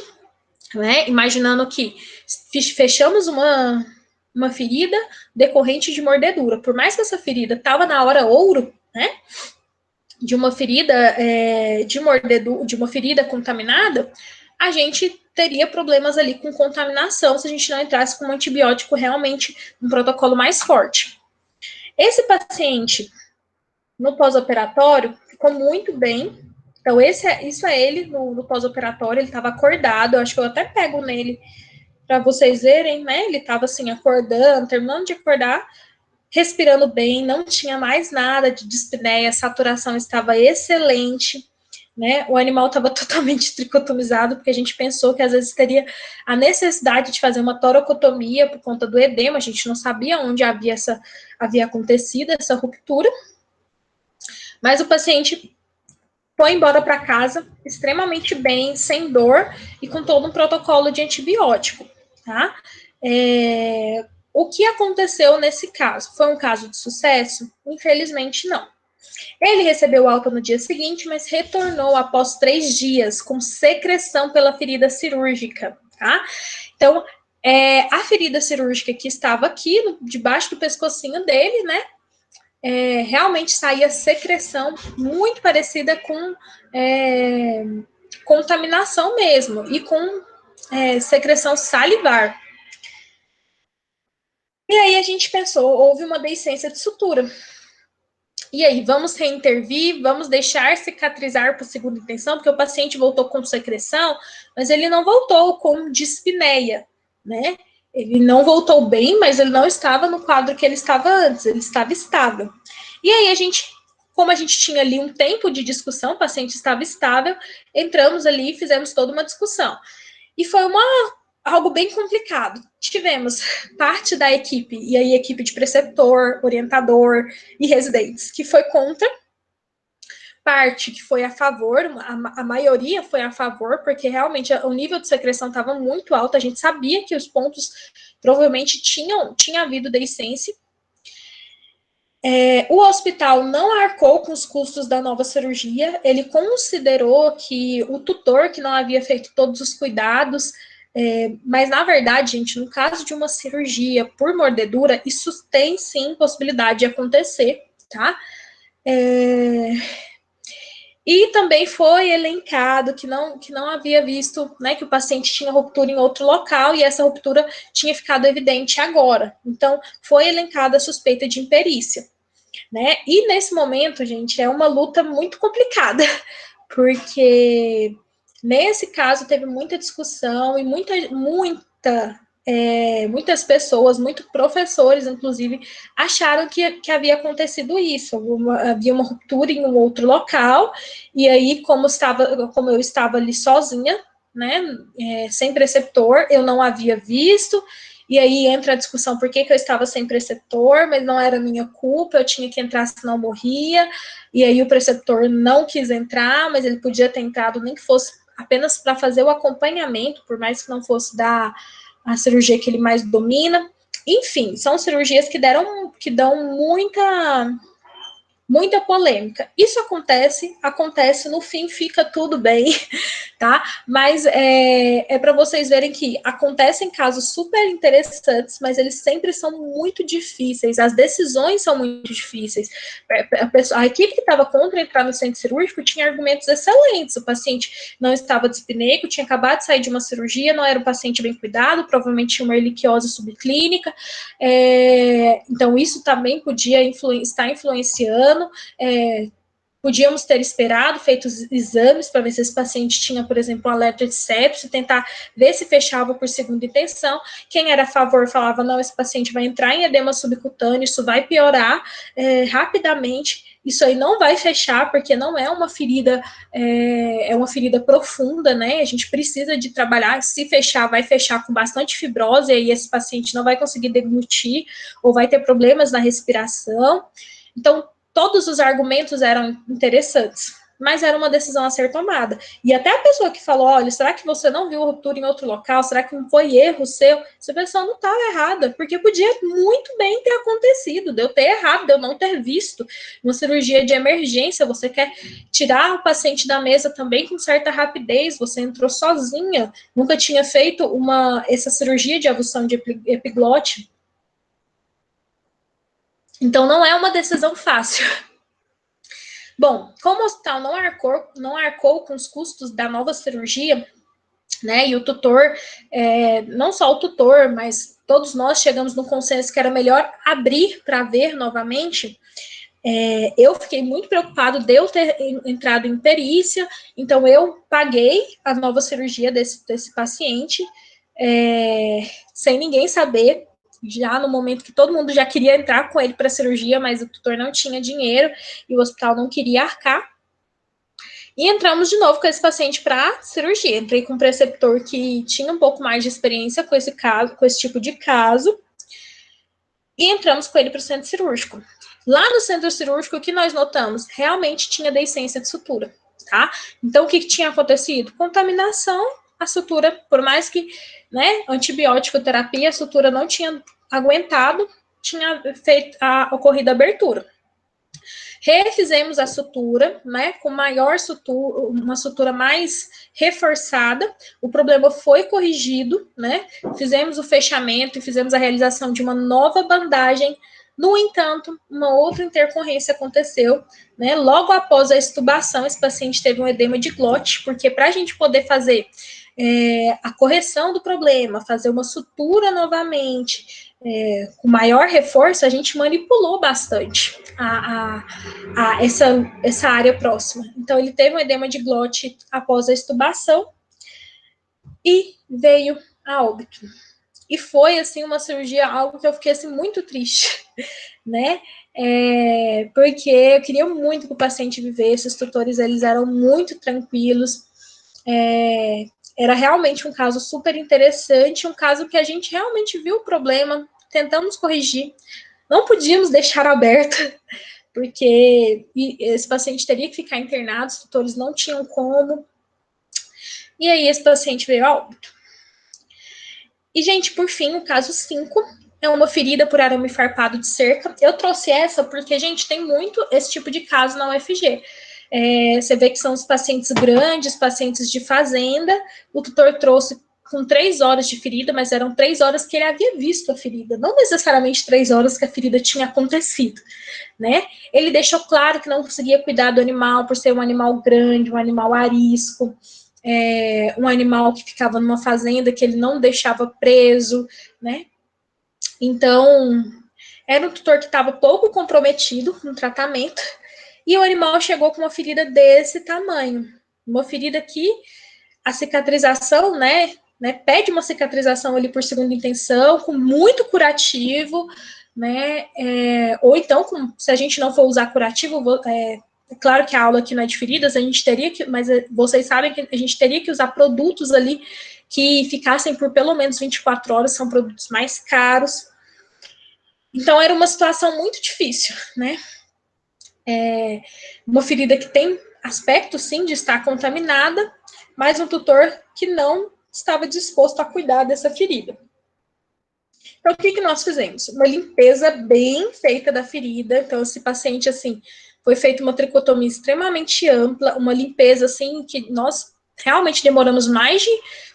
né, imaginando que fechamos uma ferida decorrente de mordedura. Por mais que essa ferida estava na hora ouro, né, de uma ferida de mordedura, de uma ferida contaminada, a gente teria problemas ali com contaminação se a gente não entrasse com um antibiótico realmente, um protocolo mais forte. Esse paciente, no pós-operatório, ficou muito bem. Então, isso é ele no pós-operatório, ele estava acordado, eu acho que eu até pego nele para vocês verem, né? Ele estava assim, acordando, terminando de acordar, respirando bem, não tinha mais nada de dispneia, a saturação estava excelente, né? O animal estava totalmente tricotomizado, porque a gente pensou que às vezes teria a necessidade de fazer uma toracotomia por conta do edema, a gente não sabia onde havia acontecido essa ruptura, mas o paciente foi embora para casa extremamente bem, sem dor e com todo um protocolo de antibiótico, tá? O que aconteceu nesse caso? Foi um caso de sucesso? Infelizmente, não. Ele recebeu alta no dia seguinte, mas retornou após 3 dias com secreção pela ferida cirúrgica, tá? Então, a ferida cirúrgica que estava aqui, debaixo do pescocinho dele, né? Realmente saía secreção muito parecida com contaminação mesmo, e com secreção salivar. E aí a gente pensou, houve uma deiscência de sutura. E aí, vamos reintervir, vamos deixar cicatrizar por segunda intenção, porque o paciente voltou com secreção, mas ele não voltou com dispneia, né? Ele não voltou bem, mas ele não estava no quadro que ele estava antes, ele estava estável. E aí, como a gente tinha ali um tempo de discussão, o paciente estava estável, entramos ali e fizemos toda uma discussão. E foi algo bem complicado. Tivemos parte da equipe, e aí equipe de preceptor, orientador e residentes, que foi contra, parte que foi a favor, a maioria foi a favor, porque realmente o nível de secreção estava muito alto, a gente sabia que os pontos provavelmente tinha havido deiscência. O hospital não arcou com os custos da nova cirurgia, ele considerou que o tutor, que não havia feito todos os cuidados, mas, na verdade, gente, no caso de uma cirurgia por mordedura, isso tem, sim, possibilidade de acontecer, tá? E também foi elencado que não havia visto, né, que o paciente tinha ruptura em outro local e essa ruptura tinha ficado evidente agora. Então, foi elencada a suspeita de imperícia, né? E, nesse momento, gente, é uma luta muito complicada, porque nesse caso teve muita discussão e muitas pessoas, muitos professores, inclusive, acharam que havia acontecido isso, havia uma ruptura em um outro local, e aí, como eu estava ali sozinha, né, sem preceptor, eu não havia visto, e aí entra a discussão por que eu estava sem preceptor, mas não era minha culpa, eu tinha que entrar senão morria, e aí o preceptor não quis entrar, mas ele podia ter entrado nem que fosse apenas para fazer o acompanhamento, por mais que não fosse da a cirurgia que ele mais domina. Enfim, são cirurgias que dão muita polêmica. Isso acontece, no fim fica tudo bem, tá? Mas é para vocês verem que acontecem casos super interessantes, mas eles sempre são muito difíceis, as decisões são muito difíceis. A equipe que estava contra entrar no centro cirúrgico tinha argumentos excelentes, o paciente não estava dispneico, tinha acabado de sair de uma cirurgia, não era um paciente bem cuidado, provavelmente tinha uma erliquiose subclínica, então isso também podia estar influenciando. Podíamos ter esperado, feito os exames para ver se esse paciente tinha, por exemplo, um alerta de sepse, tentar ver se fechava por segunda intenção. Quem era a favor falava, não, esse paciente vai entrar em edema subcutâneo, isso vai piorar rapidamente, isso aí não vai fechar, porque não é uma ferida, é uma ferida profunda, né? A gente precisa de trabalhar, se fechar, vai fechar com bastante fibrose, e aí esse paciente não vai conseguir deglutir, ou vai ter problemas na respiração. Então, todos os argumentos eram interessantes, mas era uma decisão a ser tomada. E até a pessoa que falou, olha, será que você não viu ruptura em outro local? Será que não foi erro seu? Essa pessoa não estava errada, porque podia muito bem ter acontecido, de eu ter errado, de eu não ter visto. Uma cirurgia de emergência, você quer tirar o paciente da mesa também com certa rapidez, você entrou sozinha, nunca tinha feito essa cirurgia de avulsão de epiglote. Então, não é uma decisão fácil. Bom, como o hospital não arcou com os custos da nova cirurgia, né, e o tutor, não só o tutor, mas todos nós chegamos no consenso que era melhor abrir para ver novamente, eu fiquei muito preocupado de eu ter entrado em perícia, então eu paguei a nova cirurgia desse paciente, sem ninguém saber, já no momento que todo mundo já queria entrar com ele para a cirurgia, mas o tutor não tinha dinheiro e o hospital não queria arcar. E entramos de novo com esse paciente para cirurgia. Entrei com um preceptor que tinha um pouco mais de experiência com esse caso, com esse tipo de caso, e entramos com ele para o centro cirúrgico. Lá no centro cirúrgico, o que nós notamos? Realmente tinha deiscência de sutura, tá? Então, o que tinha acontecido? Contaminação, a sutura, por mais que, né, antibiótico terapia, a sutura não tinha aguentado, tinha ocorrido a abertura. Refizemos a sutura, né, com maior sutura, uma sutura mais reforçada, o problema foi corrigido, né, fizemos o fechamento e fizemos a realização de uma nova bandagem. No entanto, uma outra intercorrência aconteceu, né, logo após a extubação, esse paciente teve um edema de glote, porque para a gente poder fazer a correção do problema, fazer uma sutura novamente, com maior reforço, a gente manipulou bastante essa área próxima. Então, ele teve um edema de glote após a extubação e veio a óbito. E foi, assim, uma cirurgia, algo que eu fiquei, assim, muito triste, né? Porque eu queria muito que o paciente vivesse, os tutores, eles eram muito tranquilos, era realmente um caso super interessante, um caso que a gente realmente viu o problema, tentamos corrigir, não podíamos deixar aberto, porque esse paciente teria que ficar internado, os tutores não tinham como, e aí esse paciente veio a óbito. E, gente, por fim, o caso 5 é uma ferida por arame farpado de cerca. Eu trouxe essa porque, gente, tem muito esse tipo de caso na UFG. Você vê que são os pacientes grandes, pacientes de fazenda. O tutor trouxe com 3 horas de ferida, mas eram 3 horas que ele havia visto a ferida, não necessariamente 3 horas que a ferida tinha acontecido, né? Ele deixou claro que não conseguia cuidar do animal por ser um animal grande, um animal arisco, um animal que ficava numa fazenda que ele não deixava preso, né? Então, era um tutor que estava pouco comprometido no tratamento, e o animal chegou com uma ferida desse tamanho. Uma ferida que a cicatrização, né, pede uma cicatrização ali por segunda intenção, com muito curativo, né, ou então, se a gente não for usar curativo, claro que a aula aqui não é de feridas, a gente teria que, mas vocês sabem que a gente teria que usar produtos ali que ficassem por pelo menos 24 horas, são produtos mais caros. Então, era uma situação muito difícil, né? Uma ferida que tem aspecto, sim, de estar contaminada, mas um tutor que não estava disposto a cuidar dessa ferida. Então, o que nós fizemos? Uma limpeza bem feita da ferida. Então, esse paciente, assim, foi feita uma tricotomia extremamente ampla, uma limpeza, assim, que nós realmente demoramos mais de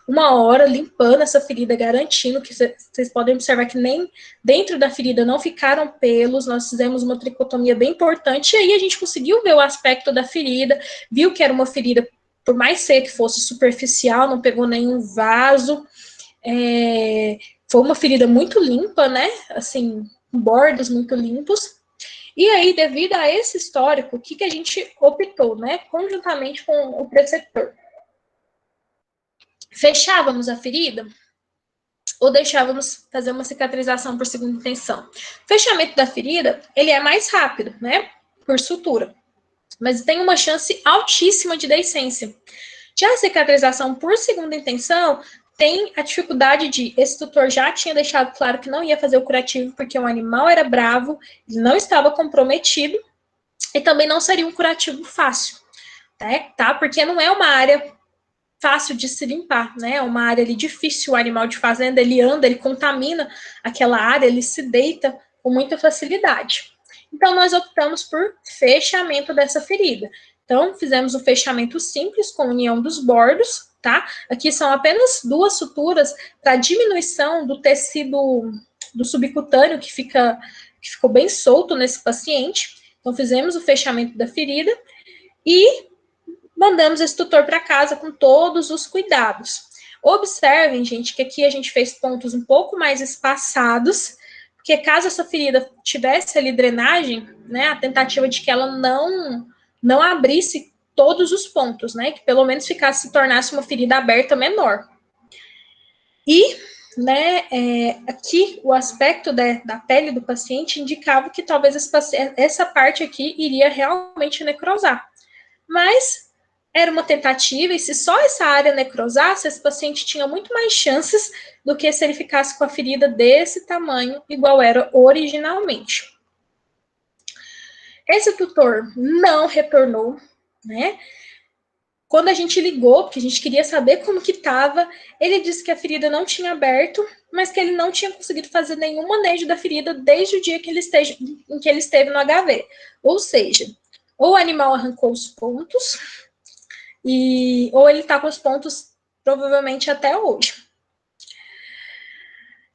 1 hora limpando essa ferida, garantindo que vocês podem observar que nem dentro da ferida não ficaram pelos. Nós fizemos uma tricotomia bem importante, e aí a gente conseguiu ver o aspecto da ferida, viu que era uma ferida, por mais seca que fosse, superficial, não pegou nenhum vaso, foi uma ferida muito limpa, né? Assim, bordos muito limpos. E aí, devido a esse histórico, o que a gente optou, né? Conjuntamente com o preceptor. Fechávamos a ferida ou deixávamos fazer uma cicatrização por segunda intenção? O fechamento da ferida, ele é mais rápido, né? Por sutura. Mas tem uma chance altíssima de deiscência. Já a cicatrização por segunda intenção tem a dificuldade de, esse tutor já tinha deixado claro que não ia fazer o curativo porque o animal era bravo, ele não estava comprometido, e também não seria um curativo fácil, tá? Porque não é uma área fácil de se limpar, né? É uma área ali difícil, o animal de fazenda, ele anda, ele contamina aquela área, ele se deita com muita facilidade. Então, nós optamos por fechamento dessa ferida. Então, fizemos um fechamento simples com união dos bordos, tá? Aqui são apenas 2 suturas para diminuição do tecido do subcutâneo que ficou bem solto nesse paciente. Então, fizemos o fechamento da ferida e mandamos esse tutor para casa com todos os cuidados. Observem, gente, que aqui a gente fez pontos um pouco mais espaçados, porque caso essa ferida tivesse ali drenagem, né, a tentativa de que ela não abrisse todos os pontos, né, que pelo menos se tornasse uma ferida aberta menor. E, né, aqui o aspecto da pele do paciente indicava que talvez essa parte aqui iria realmente necrosar. Mas era uma tentativa, e se só essa área necrosasse, esse paciente tinha muito mais chances do que se ele ficasse com a ferida desse tamanho, igual era originalmente. Esse tutor não retornou, né? Quando a gente ligou, porque a gente queria saber como que estava, ele disse que a ferida não tinha aberto, mas que ele não tinha conseguido fazer nenhum manejo da ferida desde o dia em que ele esteve no HV. Ou seja, ou o animal arrancou os pontos, ou ele está com os pontos provavelmente até hoje.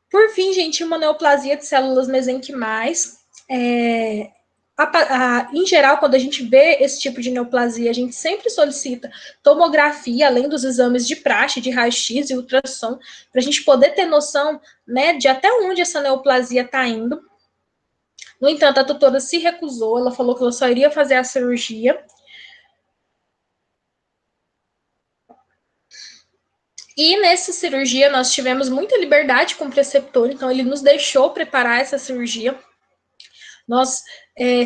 Por fim, gente, uma neoplasia de células mesenquimais. Em geral, quando a gente vê esse tipo de neoplasia, a gente sempre solicita tomografia, além dos exames de praxe, de raio-x e ultrassom, para a gente poder ter noção, né, de até onde essa neoplasia está indo. No entanto, a tutora se recusou, ela falou que ela só iria fazer a cirurgia. E nessa cirurgia nós tivemos muita liberdade com o preceptor, então ele nos deixou preparar essa cirurgia. Nós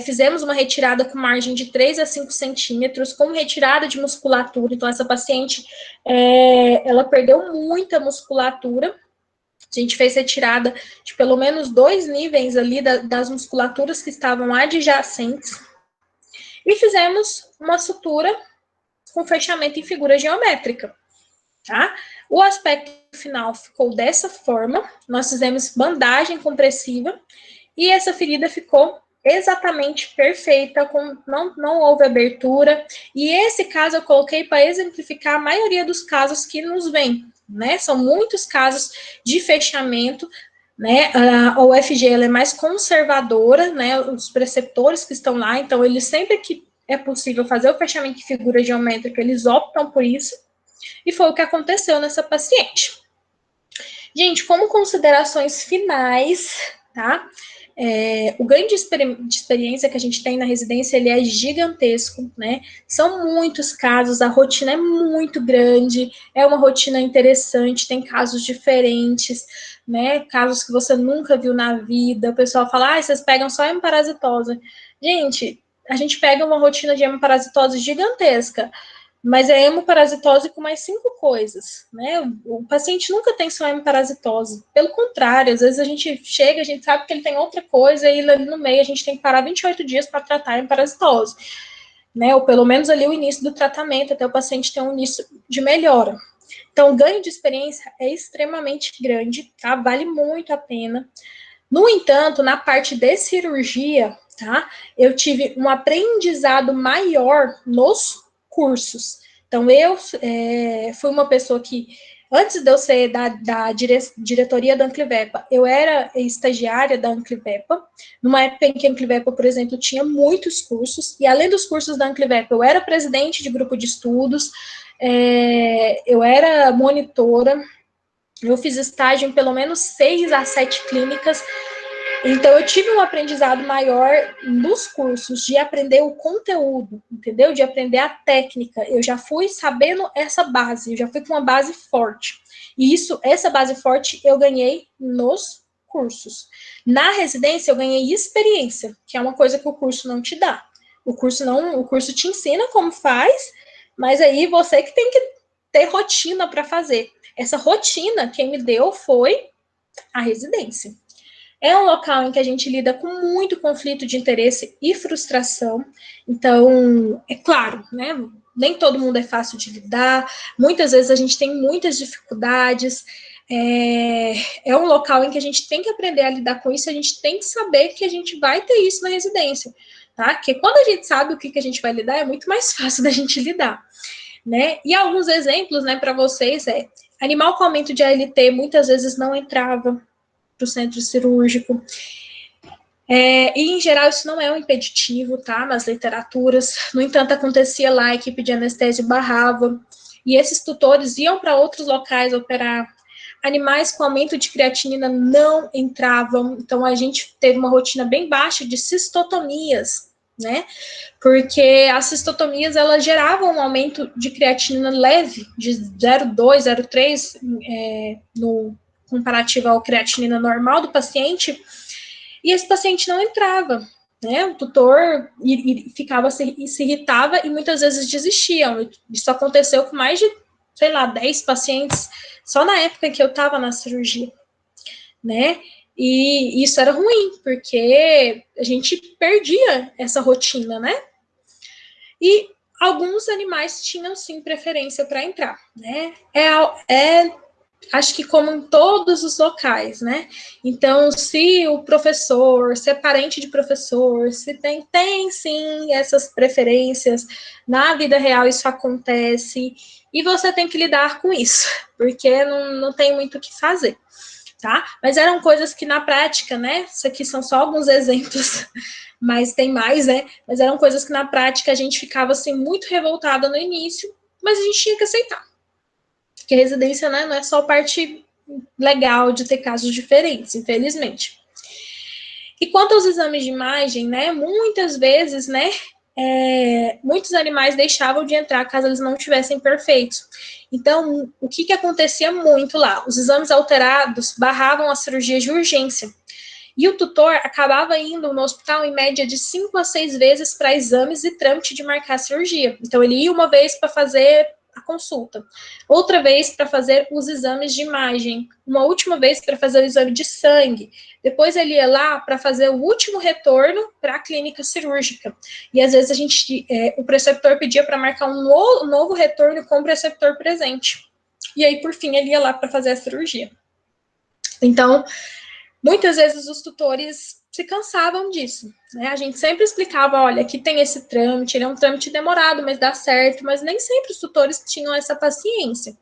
fizemos uma retirada com margem de 3 a 5 centímetros, com retirada de musculatura. Então, essa paciente, ela perdeu muita musculatura. A gente fez retirada de pelo menos 2 níveis ali das musculaturas que estavam adjacentes. E fizemos uma sutura com fechamento em figura geométrica, tá? O aspecto final ficou dessa forma. Nós fizemos bandagem compressiva e essa ferida ficou exatamente perfeita, não houve abertura. E esse caso eu coloquei para exemplificar a maioria dos casos que nos vêm, né? São muitos casos de fechamento, né? A UFG ela é mais conservadora, né? Os preceptores que estão lá, então eles sempre que é possível fazer o fechamento de figura geométrica, eles optam por isso. E foi o que aconteceu nessa paciente. Gente, como considerações finais, tá? O ganho de experiência que a gente tem na residência, ele é gigantesco, né? São muitos casos, a rotina é muito grande, é uma rotina interessante, tem casos diferentes, né? Casos que você nunca viu na vida, o pessoal fala, vocês pegam só hemaparasitose. Gente, a gente pega uma rotina de hemoparasitose gigantesca, mas é hemoparasitose com mais 5 coisas, né? O paciente nunca tem só hemoparasitose. Pelo contrário, às vezes a gente chega, a gente sabe que ele tem outra coisa, e ali no meio a gente tem que parar 28 dias para tratar a hemoparasitose, né? Ou pelo menos ali o início do tratamento, até o paciente ter um início de melhora. Então, o ganho de experiência é extremamente grande, tá? Vale muito a pena. No entanto, na parte de cirurgia, tá? Eu tive um aprendizado maior nos cursos. Então, eu fui uma pessoa que, antes de eu ser da diretoria da Anclivepa, eu era estagiária da Anclivepa, numa época em que a Anclivepa, por exemplo, tinha muitos cursos, e além dos cursos da Anclivepa, eu era presidente de grupo de estudos, eu era monitora, eu fiz estágio em pelo menos 6 a 7 clínicas. Então, eu tive um aprendizado maior nos cursos de aprender o conteúdo, entendeu? De aprender a técnica. Eu já fui sabendo essa base, eu já fui com uma base forte. E essa base forte eu ganhei nos cursos. Na residência, eu ganhei experiência, que é uma coisa que o curso não te dá. O curso te ensina como faz, mas aí você que tem que ter rotina para fazer. Essa rotina, quem me deu foi a residência. É um local em que a gente lida com muito conflito de interesse e frustração. Então, é claro, né? Nem todo mundo é fácil de lidar. Muitas vezes a gente tem muitas dificuldades. É um local em que a gente tem que aprender a lidar com isso. A gente tem que saber que a gente vai ter isso na residência, tá? Porque quando a gente sabe o que a gente vai lidar, é muito mais fácil da gente lidar, né? E alguns exemplos, né, para vocês animal com aumento de ALT muitas vezes não entrava para o centro cirúrgico. E, em geral, isso não é um impeditivo, tá? Nas literaturas. No entanto, acontecia lá, a equipe de anestésio barrava, e esses tutores iam para outros locais operar. Animais com aumento de creatinina não entravam, então a gente teve uma rotina bem baixa de cistotomias, né? Porque as cistotomias, elas geravam um aumento de creatinina leve, de 0,2, 0,3, no comparativo à creatinina normal do paciente, e esse paciente não entrava, né? O tutor ficava, se irritava e muitas vezes desistiam. Isso aconteceu com mais de, 10 pacientes só na época que eu estava na cirurgia, né? E isso era ruim, porque a gente perdia essa rotina, né? E alguns animais tinham sim preferência para entrar, né? Acho que como em todos os locais, né? Então, se o professor, se é parente de professor, se tem sim essas preferências, na vida real isso acontece, e você tem que lidar com isso, porque não tem muito o que fazer, tá? Mas eram coisas que na prática, né? Isso aqui são só alguns exemplos, mas tem mais, né? Mas eram coisas que na prática a gente ficava assim muito revoltada no início, mas a gente tinha que aceitar. Porque residência, né, não é só parte legal de ter casos diferentes, infelizmente. E quanto aos exames de imagem, né, muitas vezes, né, muitos animais deixavam de entrar caso eles não estivessem perfeitos. Então, o que acontecia muito lá? Os exames alterados barravam as cirurgias de urgência. E o tutor acabava indo no hospital em média de 5 a 6 vezes para exames e trâmite de marcar a cirurgia. Então, ele ia uma vez para fazer a consulta, outra vez para fazer os exames de imagem, uma última vez para fazer o exame de sangue, depois ele ia lá para fazer o último retorno para a clínica cirúrgica, e às vezes o preceptor pedia para marcar um novo retorno com o preceptor presente, e aí por fim ele ia lá para fazer a cirurgia. Então, muitas vezes os tutores se cansavam disso, né? A gente sempre explicava, olha, aqui tem esse trâmite, ele é um trâmite demorado, mas dá certo, mas nem sempre os tutores tinham essa paciência.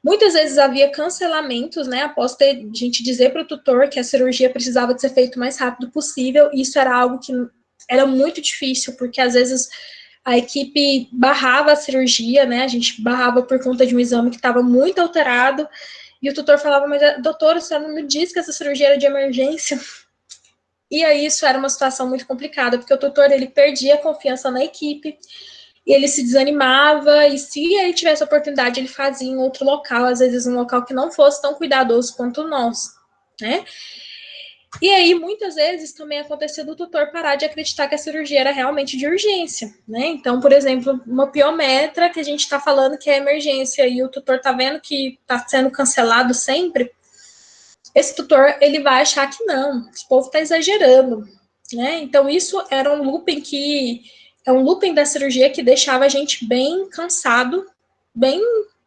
Muitas vezes havia cancelamentos, né, após a gente dizer para o tutor que a cirurgia precisava de ser feita o mais rápido possível, e isso era algo que era muito difícil, porque às vezes a equipe barrava a cirurgia, né, a gente barrava por conta de um exame que estava muito alterado, e o tutor falava, mas doutora, você não me disse que essa cirurgia era de emergência? E aí isso era uma situação muito complicada, porque o tutor, ele perdia a confiança na equipe, e ele se desanimava, e se ele tivesse a oportunidade, ele fazia em outro local, às vezes um local que não fosse tão cuidadoso quanto nós, né? E aí, muitas vezes, também aconteceu do tutor parar de acreditar que a cirurgia era realmente de urgência, né? Então, por exemplo, uma piometra que a gente está falando que é emergência e o tutor está vendo que está sendo cancelado sempre, esse tutor, ele vai achar que não, esse povo está exagerando, né? Então, isso era um looping é um looping da cirurgia que deixava a gente bem cansado, bem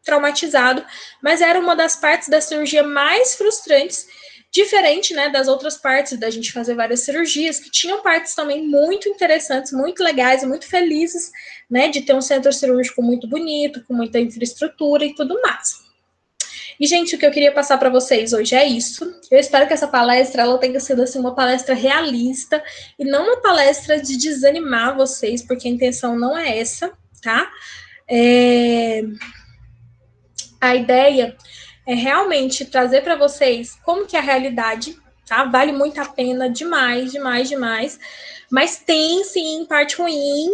traumatizado, mas era uma das partes da cirurgia mais frustrantes, diferente, né, das outras partes da gente fazer várias cirurgias, que tinham partes também muito interessantes, muito legais, muito felizes, né, de ter um centro cirúrgico muito bonito, com muita infraestrutura e tudo mais. E, gente, o que eu queria passar para vocês hoje é isso. Eu espero que essa palestra ela tenha sido assim, uma palestra realista e não uma palestra de desanimar vocês, porque a intenção não é essa, tá? A ideia é realmente trazer para vocês como que é a realidade, tá? Vale muito a pena, demais, demais, demais. Mas tem, sim, parte ruim,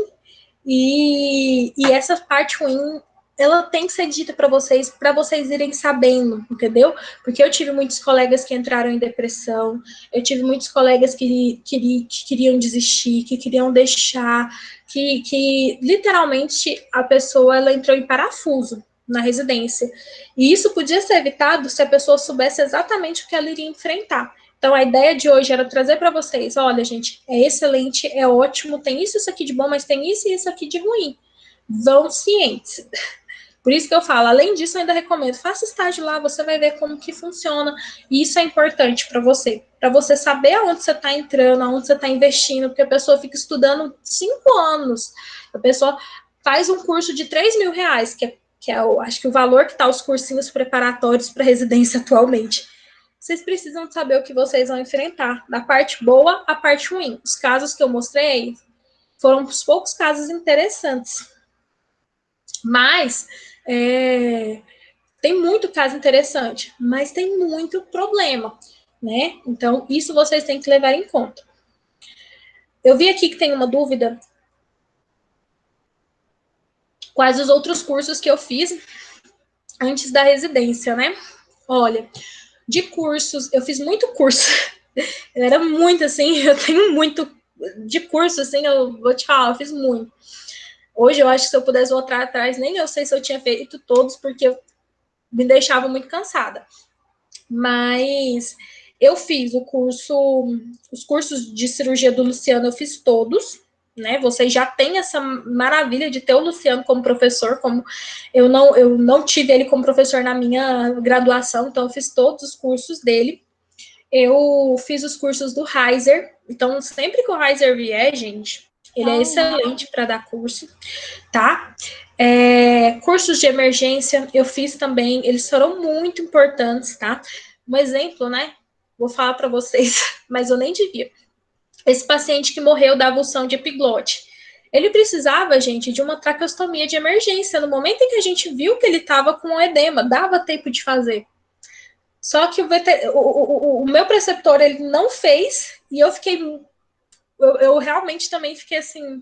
e essa parte ruim, ela tem que ser dita para vocês irem sabendo, entendeu? Porque eu tive muitos colegas que entraram em depressão, eu tive muitos colegas que queriam desistir, que queriam deixar, que literalmente a pessoa ela entrou em parafuso na residência. E isso podia ser evitado se a pessoa soubesse exatamente o que ela iria enfrentar. Então, a ideia de hoje era trazer para vocês, olha, gente, é excelente, é ótimo, tem isso aqui de bom, mas tem isso e isso aqui de ruim. Vão cientes. Por isso que eu falo, além disso, eu ainda recomendo, faça estágio lá, você vai ver como que funciona, e isso é importante para você saber aonde você está entrando, aonde você está investindo, porque a pessoa fica estudando 5 anos, a pessoa faz um curso de R$ 3.000, que é acho que o valor que está os cursinhos preparatórios para residência atualmente. Vocês precisam saber o que vocês vão enfrentar, da parte boa à parte ruim. Os casos que eu mostrei foram os poucos casos interessantes. Mas tem muito caso interessante, mas tem muito problema, né? Então, isso vocês têm que levar em conta. Eu vi aqui que tem uma dúvida. Quais os outros cursos que eu fiz antes da residência, né? Olha, de cursos, eu fiz muito curso. Eu era muito assim, eu tenho muito de curso, assim, eu vou te falar, eu fiz muito. Hoje eu acho que se eu pudesse voltar atrás, nem eu sei se eu tinha feito todos, porque me deixava muito cansada. Mas eu fiz os cursos de cirurgia do Luciano, eu fiz todos, né? Vocês já têm essa maravilha de ter o Luciano como professor, como eu não tive ele como professor na minha graduação, então eu fiz todos os cursos dele. Eu fiz os cursos do Heiser, então sempre que o Heiser vier, gente, ele é excelente para dar curso, tá? Cursos de emergência eu fiz também, eles foram muito importantes, tá? Um exemplo, né? Vou falar para vocês, mas eu nem devia. Esse paciente que morreu da avulsão de epiglote, ele precisava, gente, de uma traqueostomia de emergência. No momento em que a gente viu que ele estava com um edema, dava tempo de fazer. Só que o meu preceptor, ele não fez, e eu fiquei... Eu realmente também fiquei assim,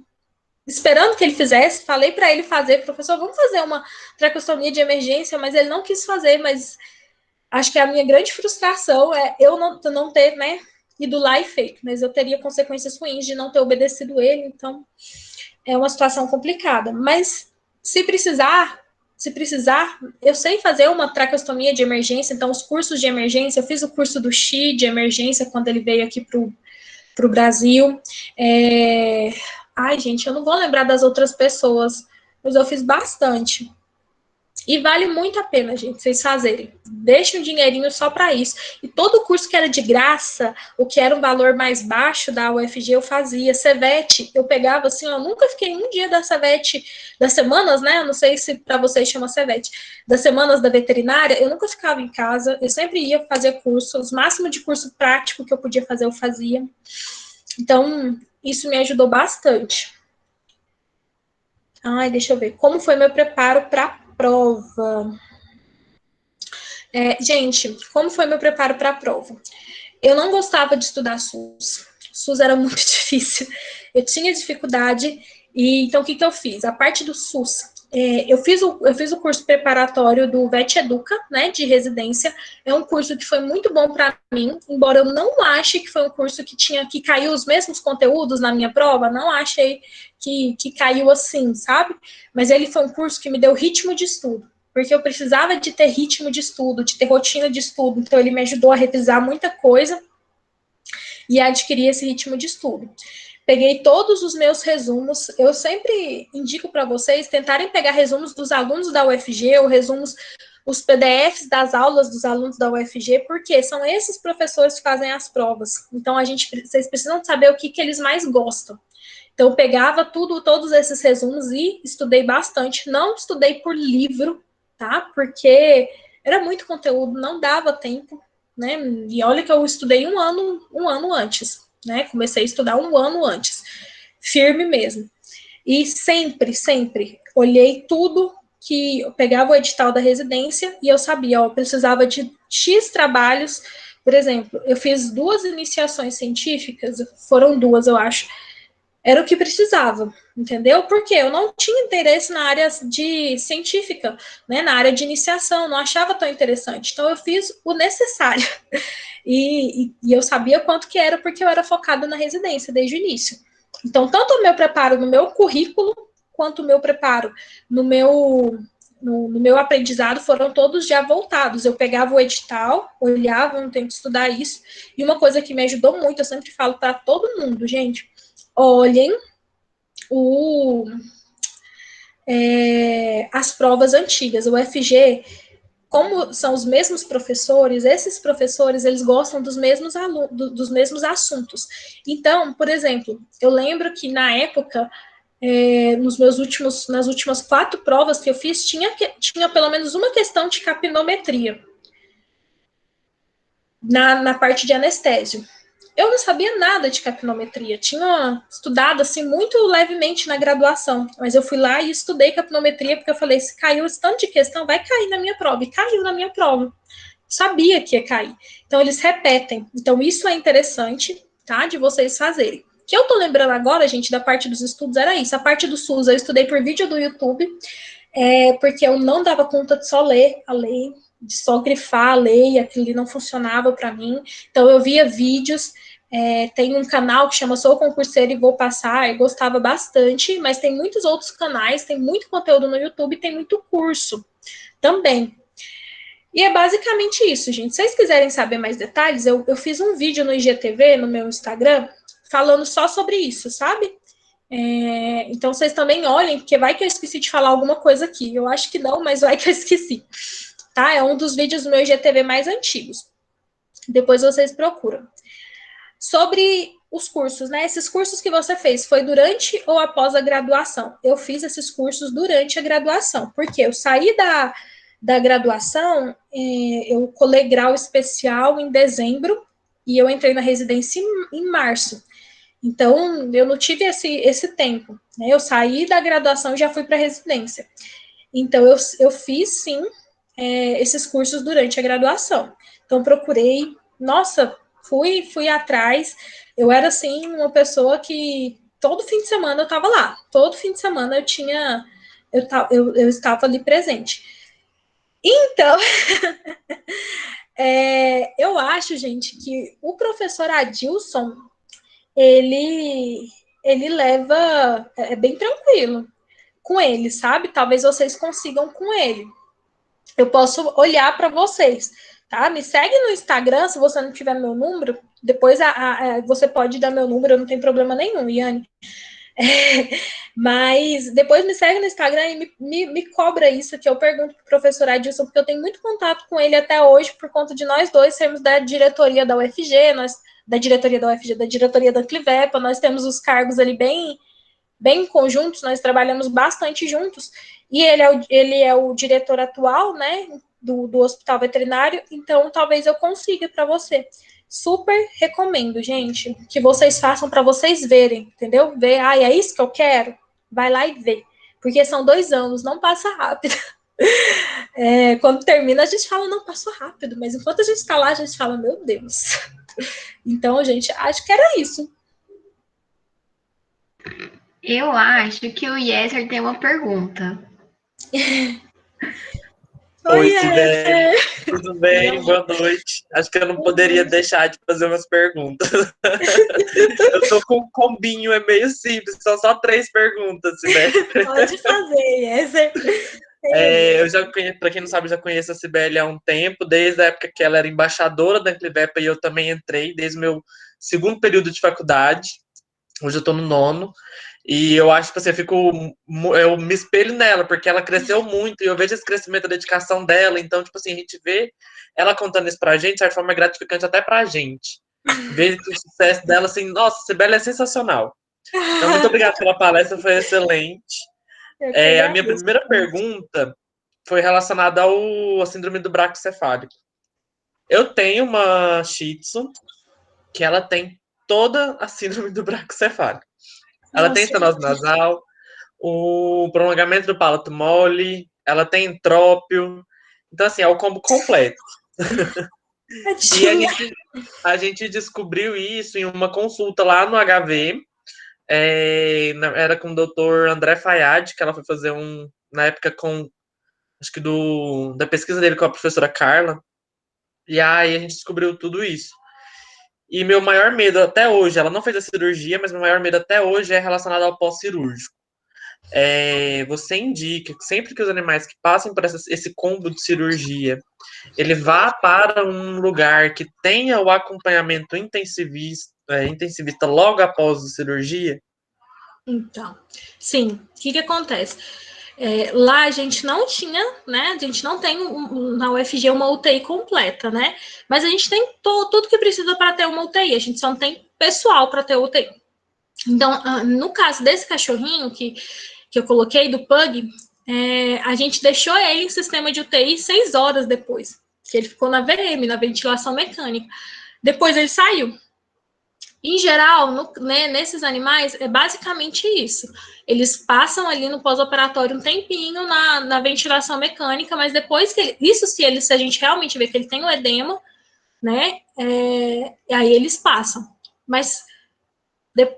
esperando que ele fizesse, falei para ele fazer, professor, vamos fazer uma traqueostomia de emergência, mas ele não quis fazer, mas acho que a minha grande frustração é eu não ter, né, ido lá e feito, mas eu teria consequências ruins de não ter obedecido ele, então é uma situação complicada, mas se precisar, eu sei fazer uma traqueostomia de emergência, então os cursos de emergência, eu fiz o curso do Xi de emergência quando ele veio aqui para o Brasil. Ai, gente, eu não vou lembrar das outras pessoas, mas eu fiz bastante. E vale muito a pena, gente, vocês fazerem. Deixem um dinheirinho só para isso. E todo curso que era de graça, o que era um valor mais baixo da UFG, eu fazia. Cevete, eu pegava assim, eu nunca fiquei um dia da Cevete, das semanas, né? Eu não sei se para vocês chama Cevete, das semanas da veterinária, eu nunca ficava em casa, eu sempre ia fazer curso, os máximos de curso prático que eu podia fazer, eu fazia. Então, isso me ajudou bastante. Ai, deixa eu ver. Como foi meu preparo para a prova? Gente, como foi meu preparo para a prova? Eu não gostava de estudar SUS. SUS era muito difícil. Eu tinha dificuldade. E então, o que eu fiz? A parte do SUS, eu fiz o curso preparatório do VET Educa, né, de residência. É um curso que foi muito bom para mim, embora eu não ache que foi um curso que caiu os mesmos conteúdos na minha prova, não achei que caiu assim, sabe? Mas ele foi um curso que me deu ritmo de estudo, porque eu precisava de ter ritmo de estudo, de ter rotina de estudo, então ele me ajudou a revisar muita coisa e a adquirir esse ritmo de estudo. Peguei todos os meus resumos. Eu sempre indico para vocês tentarem pegar resumos dos alunos da UFG, ou resumos, os PDFs das aulas dos alunos da UFG, porque são esses professores que fazem as provas. Então, vocês precisam saber o que eles mais gostam. Então, eu pegava todos esses resumos e estudei bastante. Não estudei por livro, tá? Porque era muito conteúdo, não dava tempo, né? E olha que eu estudei um ano antes, né? Comecei a estudar um ano antes, firme mesmo. E sempre olhei tudo que eu pegava o edital da residência e eu sabia, ó, eu precisava de X trabalhos. Por exemplo, eu fiz 2 iniciações científicas, foram 2, eu acho. Era o que precisava, entendeu? Porque eu não tinha interesse na área de científica, né, na área de iniciação, não achava tão interessante. Então eu fiz o necessário. E eu sabia quanto que era, porque eu era focada na residência desde o início. Então, tanto o meu preparo no meu currículo, quanto o meu preparo no meu aprendizado foram todos já voltados. Eu pegava o edital, olhava, não tenho que estudar isso. E uma coisa que me ajudou muito, eu sempre falo para todo mundo, gente, olhem as provas antigas. O UFG, como são os mesmos professores, esses professores, eles gostam dos mesmos dos mesmos assuntos. Então, por exemplo, eu lembro que na época, nas últimas 4 provas que eu fiz, tinha pelo menos uma questão de capnometria na parte de anestésio. Eu não sabia nada de capnometria, tinha estudado assim muito levemente na graduação, mas eu fui lá e estudei capnometria porque eu falei, se caiu esse tanto de questão, vai cair na minha prova, e caiu na minha prova. Sabia que ia cair. Então eles repetem. Então isso é interessante, tá, de vocês fazerem. O que eu tô lembrando agora, gente, da parte dos estudos era isso. A parte do SUS eu estudei por vídeo do YouTube, porque eu não dava conta de só ler a lei, de só grifar a lei, aquilo ali não funcionava para mim. Então eu via vídeos, tem um canal que chama Sou Concurseiro e Vou Passar, eu gostava bastante, mas tem muitos outros canais, tem muito conteúdo no YouTube, tem muito curso também. E é basicamente isso, gente. Se vocês quiserem saber mais detalhes, eu fiz um vídeo no IGTV, no meu Instagram, falando só sobre isso, sabe? Então vocês também olhem, porque vai que eu esqueci de falar alguma coisa aqui. Eu acho que não, mas vai que eu esqueci. Tá? É um dos vídeos do meu IGTV mais antigos. Depois vocês procuram. Sobre os cursos, né? Esses cursos que você fez, foi durante ou após a graduação? Eu fiz esses cursos durante a graduação, porque eu saí da graduação, eu colei grau especial em dezembro e eu entrei na residência em março. Então, eu não tive esse tempo. Né? Eu saí da graduação e já fui para a residência. Então, eu fiz, sim, esses cursos durante a graduação. Então, procurei, nossa, fui atrás. Eu era, assim, uma pessoa que todo fim de semana eu estava lá. Todo fim de semana eu estava ali presente. Então, eu acho, gente, que o professor Adilson, ele, ele leva, bem tranquilo com ele, sabe? Talvez vocês consigam com ele. Eu posso olhar para vocês, tá? Me segue no Instagram, se você não tiver meu número, depois você pode dar meu número, não tem problema nenhum, Yane. Mas depois me segue no Instagram e me cobra isso, que eu pergunto pro professor Adilson, porque eu tenho muito contato com ele até hoje, por conta de nós dois sermos da diretoria da UFG, da diretoria da UFG, da diretoria da Clivepa, nós temos os cargos ali bem conjuntos, nós trabalhamos bastante juntos, e ele é o diretor atual, né, do hospital veterinário, então talvez eu consiga para você. Super recomendo, gente, que vocês façam para vocês verem, entendeu? Ver, é isso que eu quero? Vai lá e vê. Porque são 2 anos, não passa rápido. Quando termina, a gente fala, não, passou rápido, mas enquanto a gente está lá, a gente fala, meu Deus. Então, gente, acho que era isso. Eu acho que o Yeser tem uma pergunta. Oi, Oiê! Sibeli. Tudo bem? Boa noite. Acho que eu não poderia deixar de fazer umas perguntas. Eu tô com um combinho, é meio simples, são só 3 perguntas, Sibeli. Pode fazer, essa. Eu já conheço, para quem não sabe, eu já conheço a Sibeli há um tempo, desde a época que ela era embaixadora da Amplivepa e eu também entrei, desde o meu segundo período de faculdade. Hoje eu tô no 9º. E eu acho que assim, eu me espelho nela, porque ela cresceu muito e eu vejo esse crescimento, a dedicação dela. Então, tipo assim, a gente vê ela contando isso pra gente, de certa forma é gratificante até pra gente. Ver que o sucesso dela, assim, nossa, Sibeli é sensacional. Então, muito obrigado pela palestra, foi excelente. Eu que A minha agradeço. primeira pergunta foi relacionada à síndrome do bracocefálico. Eu tenho uma Shih Tzu que ela tem toda a síndrome do bracocefálico. Ela tem Nossa, estenose nasal, o prolongamento do palato mole, ela tem entrópio. Então, assim, é o combo completo. E tadinha. a gente descobriu isso em uma consulta lá no HV. Era com o doutor André Fayad, que ela foi fazer na época com, acho que da pesquisa dele com a professora Carla. E aí a gente descobriu tudo isso. E meu maior medo até hoje, ela não fez a cirurgia, mas meu maior medo até hoje é relacionado ao pós-cirúrgico. Você indica que sempre que os animais que passem por esse combo de cirurgia, ele vá para um lugar que tenha o acompanhamento intensivista logo após a cirurgia? Então, sim, o que acontece? Lá a gente não tinha, né? A gente não tem na UFG uma UTI completa, né? Mas a gente tem tudo que precisa para ter uma UTI. A gente só não tem pessoal para ter UTI. Então, no caso desse cachorrinho que eu coloquei do Pug, a gente deixou ele em sistema de UTI 6 horas depois, que ele ficou na VM, na ventilação mecânica. Depois ele saiu. Em geral, nesses animais, é basicamente isso. Eles passam ali no pós-operatório um tempinho na ventilação mecânica, mas depois que se a gente realmente vê que ele tem o edema, né? Aí eles passam. Mas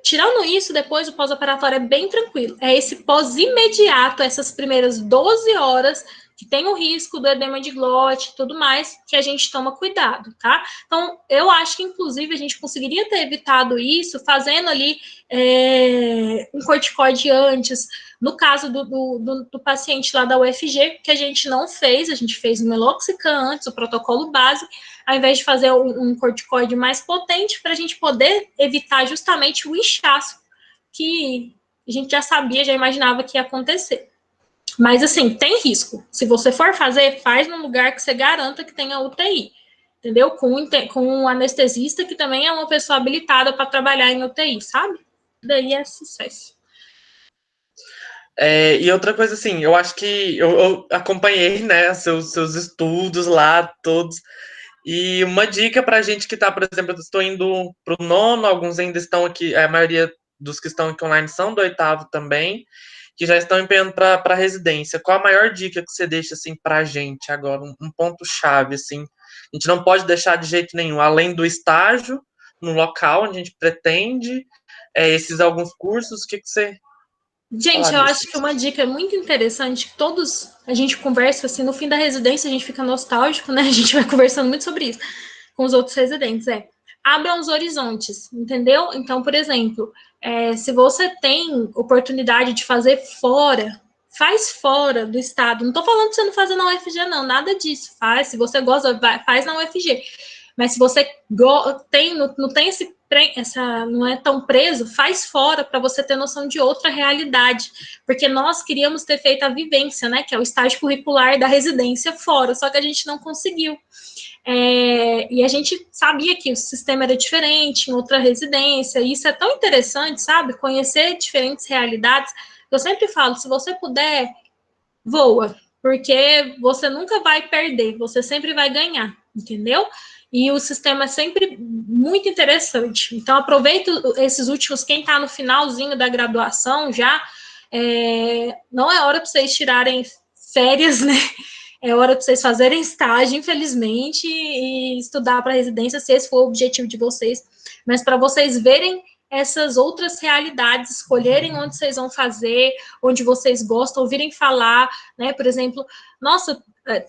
tirando isso, depois o pós-operatório é bem tranquilo. É esse pós-imediato, essas primeiras 12 horas, que tem o risco do edema de glote e tudo mais, que a gente toma cuidado, tá? Então, eu acho que, inclusive, a gente conseguiria ter evitado isso fazendo ali um corticoide antes. No caso do paciente lá da UFG, que a gente não fez, a gente fez o meloxicam antes, o protocolo base, ao invés de fazer um corticoide mais potente, para a gente poder evitar justamente o inchaço que a gente já sabia, já imaginava que ia acontecer. Mas, assim, tem risco. Se você for fazer, faz num lugar que você garanta que tenha UTI, entendeu? Com um anestesista que também é uma pessoa habilitada para trabalhar em UTI, sabe? Daí é sucesso. E outra coisa, assim, eu acho que eu acompanhei, né, seus estudos lá, todos. E uma dica pra gente que tá, por exemplo, eu estou indo pro 9º, alguns ainda estão aqui, a maioria dos que estão aqui online são do 8º também, que já estão empenhando para residência. Qual a maior dica que você deixa, assim, pra gente agora? Um ponto-chave, assim. A gente não pode deixar de jeito nenhum, além do estágio, no local onde a gente pretende, esses alguns cursos, o que você Gente, eu falaria? acho que uma dica muito interessante, que todos a gente conversa, assim, no fim da residência a gente fica nostálgico, né? A gente vai conversando muito sobre isso com os outros residentes, abram os horizontes, entendeu? Então, por exemplo, se você tem oportunidade de fazer fora, faz fora do estado. Não estou falando que você não fazer na UFG, não, nada disso. Faz, se você gosta, faz na UFG. Mas se você não tem não é tão preso, faz fora para você ter noção de outra realidade. Porque nós queríamos ter feito a vivência, né? Que é o estágio curricular da residência fora, só que a gente não conseguiu. E a gente sabia que o sistema era diferente em outra residência, e isso é tão interessante, sabe? Conhecer diferentes realidades. Eu sempre falo, se você puder, voa, porque você nunca vai perder, você sempre vai ganhar, entendeu? E o sistema é sempre muito interessante. Então, aproveita esses últimos, quem está no finalzinho da graduação já, não é hora para vocês tirarem férias, né? É hora para vocês fazerem estágio, infelizmente, e estudar para residência, se esse for o objetivo de vocês. Mas para vocês verem essas outras realidades, escolherem onde vocês vão fazer, onde vocês gostam, ouvirem falar, né? Por exemplo, nossa,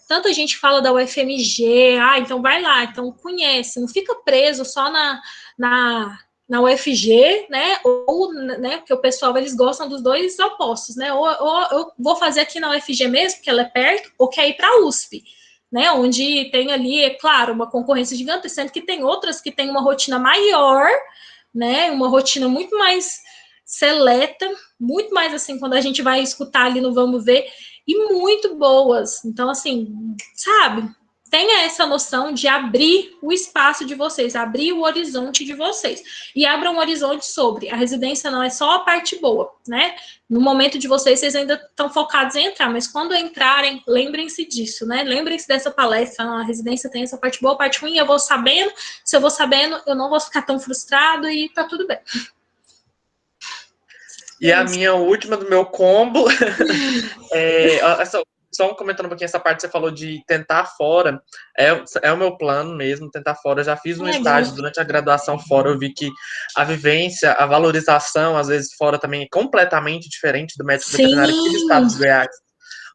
tanta gente fala da UFMG, então vai lá, então conhece, não fica preso só na UFG, né, ou, né, porque o pessoal, eles gostam dos dois opostos, né, ou eu vou fazer aqui na UFG mesmo, porque ela é perto, ou quer ir para a USP, né, onde tem ali, é claro, uma concorrência gigante, sendo que tem outras que tem uma rotina maior, né, uma rotina muito mais seleta, muito mais assim, quando a gente vai escutar ali no Vamos Ver, e muito boas, então assim, sabe, tenha essa noção de abrir o espaço de vocês, abrir o horizonte de vocês. E abram um horizonte sobre. A residência não é só a parte boa, né? No momento de vocês ainda estão focados em entrar, mas quando entrarem, lembrem-se disso, né? Lembrem-se dessa palestra. A residência tem essa parte boa, a parte ruim, eu vou sabendo. Se eu vou sabendo, eu não vou ficar tão frustrado e tá tudo bem. E a minha última do meu combo só comentando um pouquinho essa parte que você falou de tentar fora, é o meu plano mesmo, tentar fora. Eu já fiz um estágio durante a graduação fora, eu vi que a vivência, a valorização, às vezes fora também é completamente diferente do médico veterinário aqui do estado de Goiás.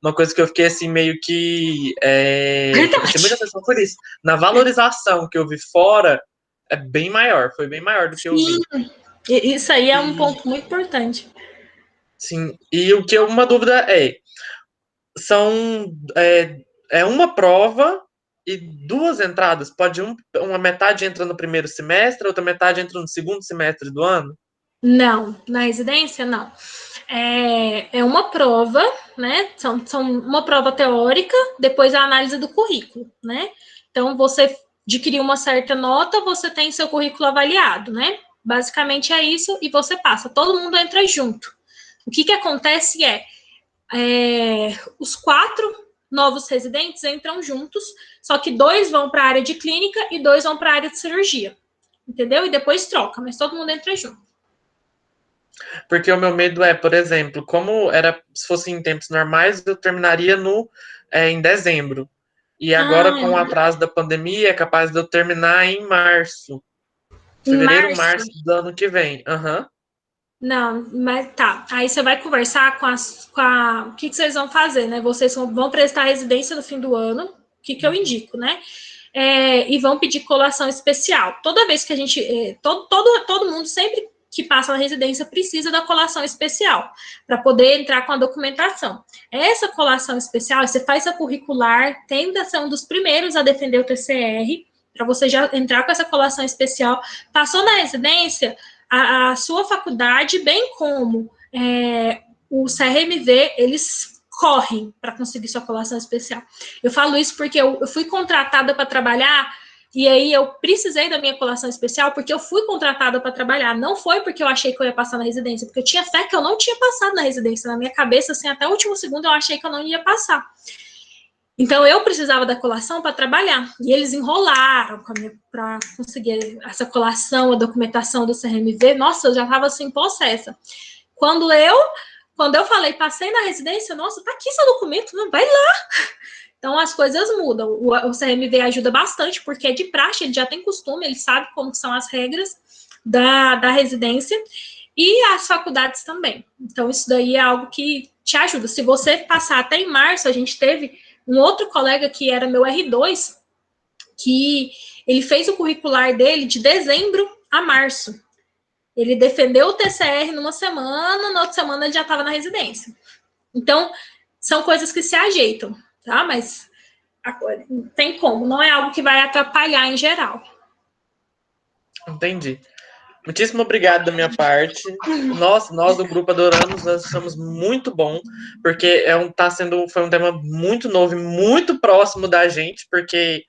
Uma coisa que eu fiquei assim meio que prestei muita atenção por isso. Na valorização que eu vi fora, é bem maior, foi bem maior do que eu vi. Isso aí é um ponto muito importante. Sim, e o que uma dúvida é uma prova e 2 entradas. Pode uma metade entra no primeiro semestre, outra metade entra no segundo semestre do ano? Não, na residência, não. É uma prova, né? São uma prova teórica, depois a análise do currículo, né? Então, você adquiriu uma certa nota, você tem seu currículo avaliado, né? Basicamente é isso, e você passa. Todo mundo entra junto. O que acontece os 4 novos residentes entram juntos, só que 2 vão para a área de clínica e 2 vão para a área de cirurgia, entendeu? E depois troca, mas todo mundo entra junto. Porque o meu medo por exemplo, como se fosse em tempos normais, eu terminaria em dezembro. E agora, com o atraso da pandemia, é capaz de eu terminar em março. Fevereiro, março do ano que vem. Uhum. Não, mas tá. Aí você vai conversar o que vocês vão fazer, né? Vocês vão prestar residência no fim do ano, o que eu indico, né? E vão pedir colação especial. Toda vez que a gente. Todo mundo, sempre que passa na residência, precisa da colação especial para poder entrar com a documentação. Essa colação especial, você faz a curricular, tenta ser um dos primeiros a defender o TCR, para você já entrar com essa colação especial. Passou na residência, a sua faculdade, bem como o CRMV, eles correm para conseguir sua colação especial. Eu falo isso porque eu fui contratada para trabalhar, e aí eu precisei da minha colação especial porque eu fui contratada para trabalhar. Não foi porque eu achei que eu ia passar na residência, porque eu tinha fé que eu não tinha passado na residência. Na minha cabeça, assim, até o último segundo eu achei que eu não ia passar. Então, eu precisava da colação para trabalhar. E eles enrolaram para conseguir essa colação, a documentação do CRMV. Nossa, eu já estava assim, possessa. Quando eu falei, passei na residência, nossa, tá aqui seu documento, não, vai lá. Então, as coisas mudam. O CRMV ajuda bastante, porque é de praxe, ele já tem costume, ele sabe como são as regras da residência. E as faculdades também. Então, isso daí é algo que te ajuda. Se você passar até em março, a gente teve um outro colega que era meu R2, que ele fez o curricular dele de dezembro a março. Ele defendeu o TCR numa semana, na outra semana ele já estava na residência. Então, são coisas que se ajeitam, tá? Mas tem como, não é algo que vai atrapalhar em geral. Entendi. Muitíssimo obrigado da minha parte. Nós do grupo adoramos, nós achamos muito bom, porque foi um tema muito novo e muito próximo da gente, porque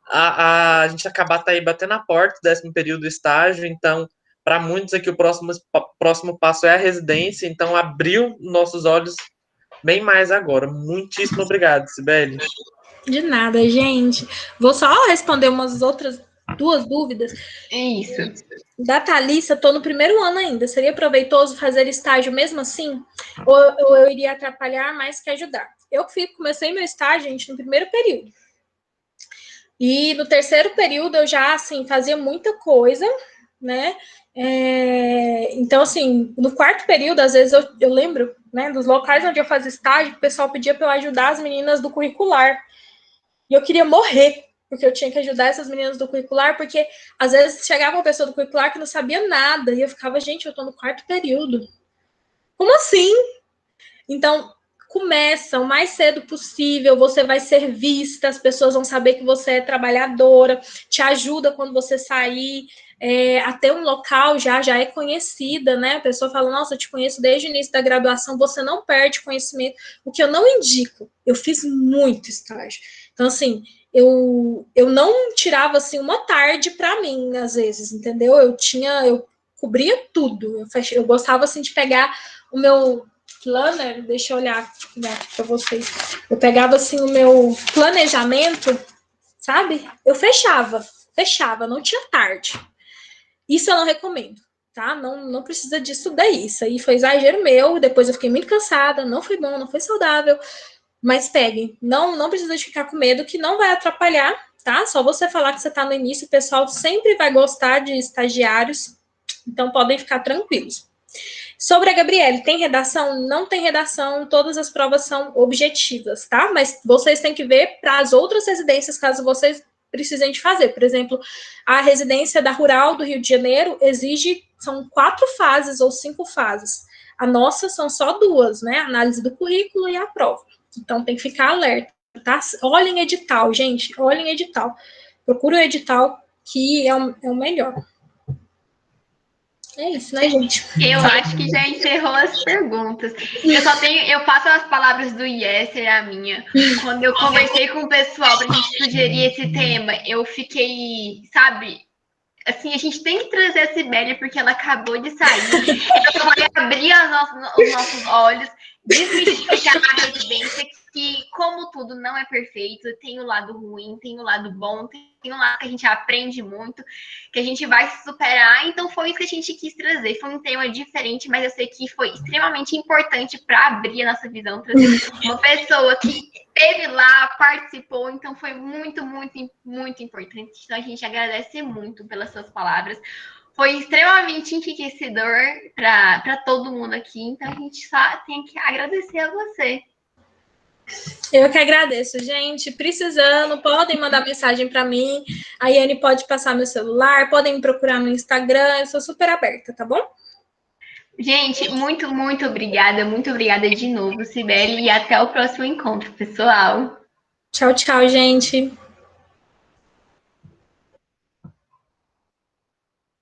a gente acabar aí batendo a porta do 10º período do estágio, então, para muitos aqui o próximo passo é a residência, então abriu nossos olhos bem mais agora. Muitíssimo obrigado, Cibele. De nada, gente. Vou só responder umas outras 2 dúvidas. Isso. Da Thalissa, estou no primeiro ano ainda. Seria proveitoso fazer estágio mesmo assim? Ou eu iria atrapalhar mais que ajudar? Eu comecei meu estágio, gente, no primeiro período. E no terceiro período eu já, assim, fazia muita coisa, né? Então, assim, no quarto período, às vezes eu lembro, né, dos locais onde eu fazia estágio, o pessoal pedia para eu ajudar as meninas do curricular. E eu queria morrer, porque eu tinha que ajudar essas meninas do curricular, porque às vezes chegava uma pessoa do curricular que não sabia nada, e eu ficava, gente, eu tô no quarto período. Como assim? Então, começa o mais cedo possível, você vai ser vista, as pessoas vão saber que você é trabalhadora, te ajuda quando você sair, até um local já é conhecida, né? A pessoa fala, nossa, eu te conheço desde o início da graduação, você não perde conhecimento, o que eu não indico. Eu fiz muito estágio. Então, assim, eu não tirava, assim, uma tarde para mim, às vezes, entendeu? Eu cobria tudo. Eu gostava, assim, de pegar o meu planner, deixa eu olhar aqui para vocês. Eu pegava assim o meu planejamento, sabe? Eu fechava, não tinha tarde. Isso eu não recomendo, tá? Não precisa disso daí. Isso aí foi exagero meu, depois eu fiquei muito cansada, não foi bom, não foi saudável. Mas pegue, não precisa de ficar com medo, que não vai atrapalhar, tá? Só você falar que você tá no início, o pessoal sempre vai gostar de estagiários, então podem ficar tranquilos. Sobre a Gabriele, tem redação? Não tem redação, todas as provas são objetivas, tá? Mas vocês têm que ver para as outras residências, caso vocês precisem de fazer. Por exemplo, a residência da Rural do Rio de Janeiro são 4 fases ou 5 fases. A nossa são só 2, né? A análise do currículo e a prova. Então tem que ficar alerta, tá? Olhem edital, gente, olhem edital. Procure o edital, que é o melhor. É isso, né, gente? Eu acho que já encerrou as perguntas. Eu faço as palavras do Yesser a minha. Quando eu conversei com o pessoal pra gente sugerir esse tema, eu fiquei, sabe, assim, a gente tem que trazer a Sibeli porque ela acabou de sair. Ela vai abrir os nossos olhos, desmistificar a residência, que, como tudo não é perfeito, tem o lado ruim, tem o lado bom, tem um lado que a gente aprende muito, que a gente vai se superar. Então, foi isso que a gente quis trazer. Foi um tema diferente, mas eu sei que foi extremamente importante para abrir a nossa visão, trazer uma pessoa que esteve lá, participou, então foi muito, muito, muito importante. Então, a gente agradece muito pelas suas palavras. Foi extremamente enriquecedor para todo mundo aqui, então a gente só tem que agradecer a você. Eu que agradeço, gente. Precisando, podem mandar mensagem para mim. A Yane pode passar meu celular, podem me procurar no Instagram. Eu sou super aberta, tá bom? Gente, muito, muito obrigada. Muito obrigada de novo, Sibeli. E até o próximo encontro, pessoal. Tchau, tchau, gente.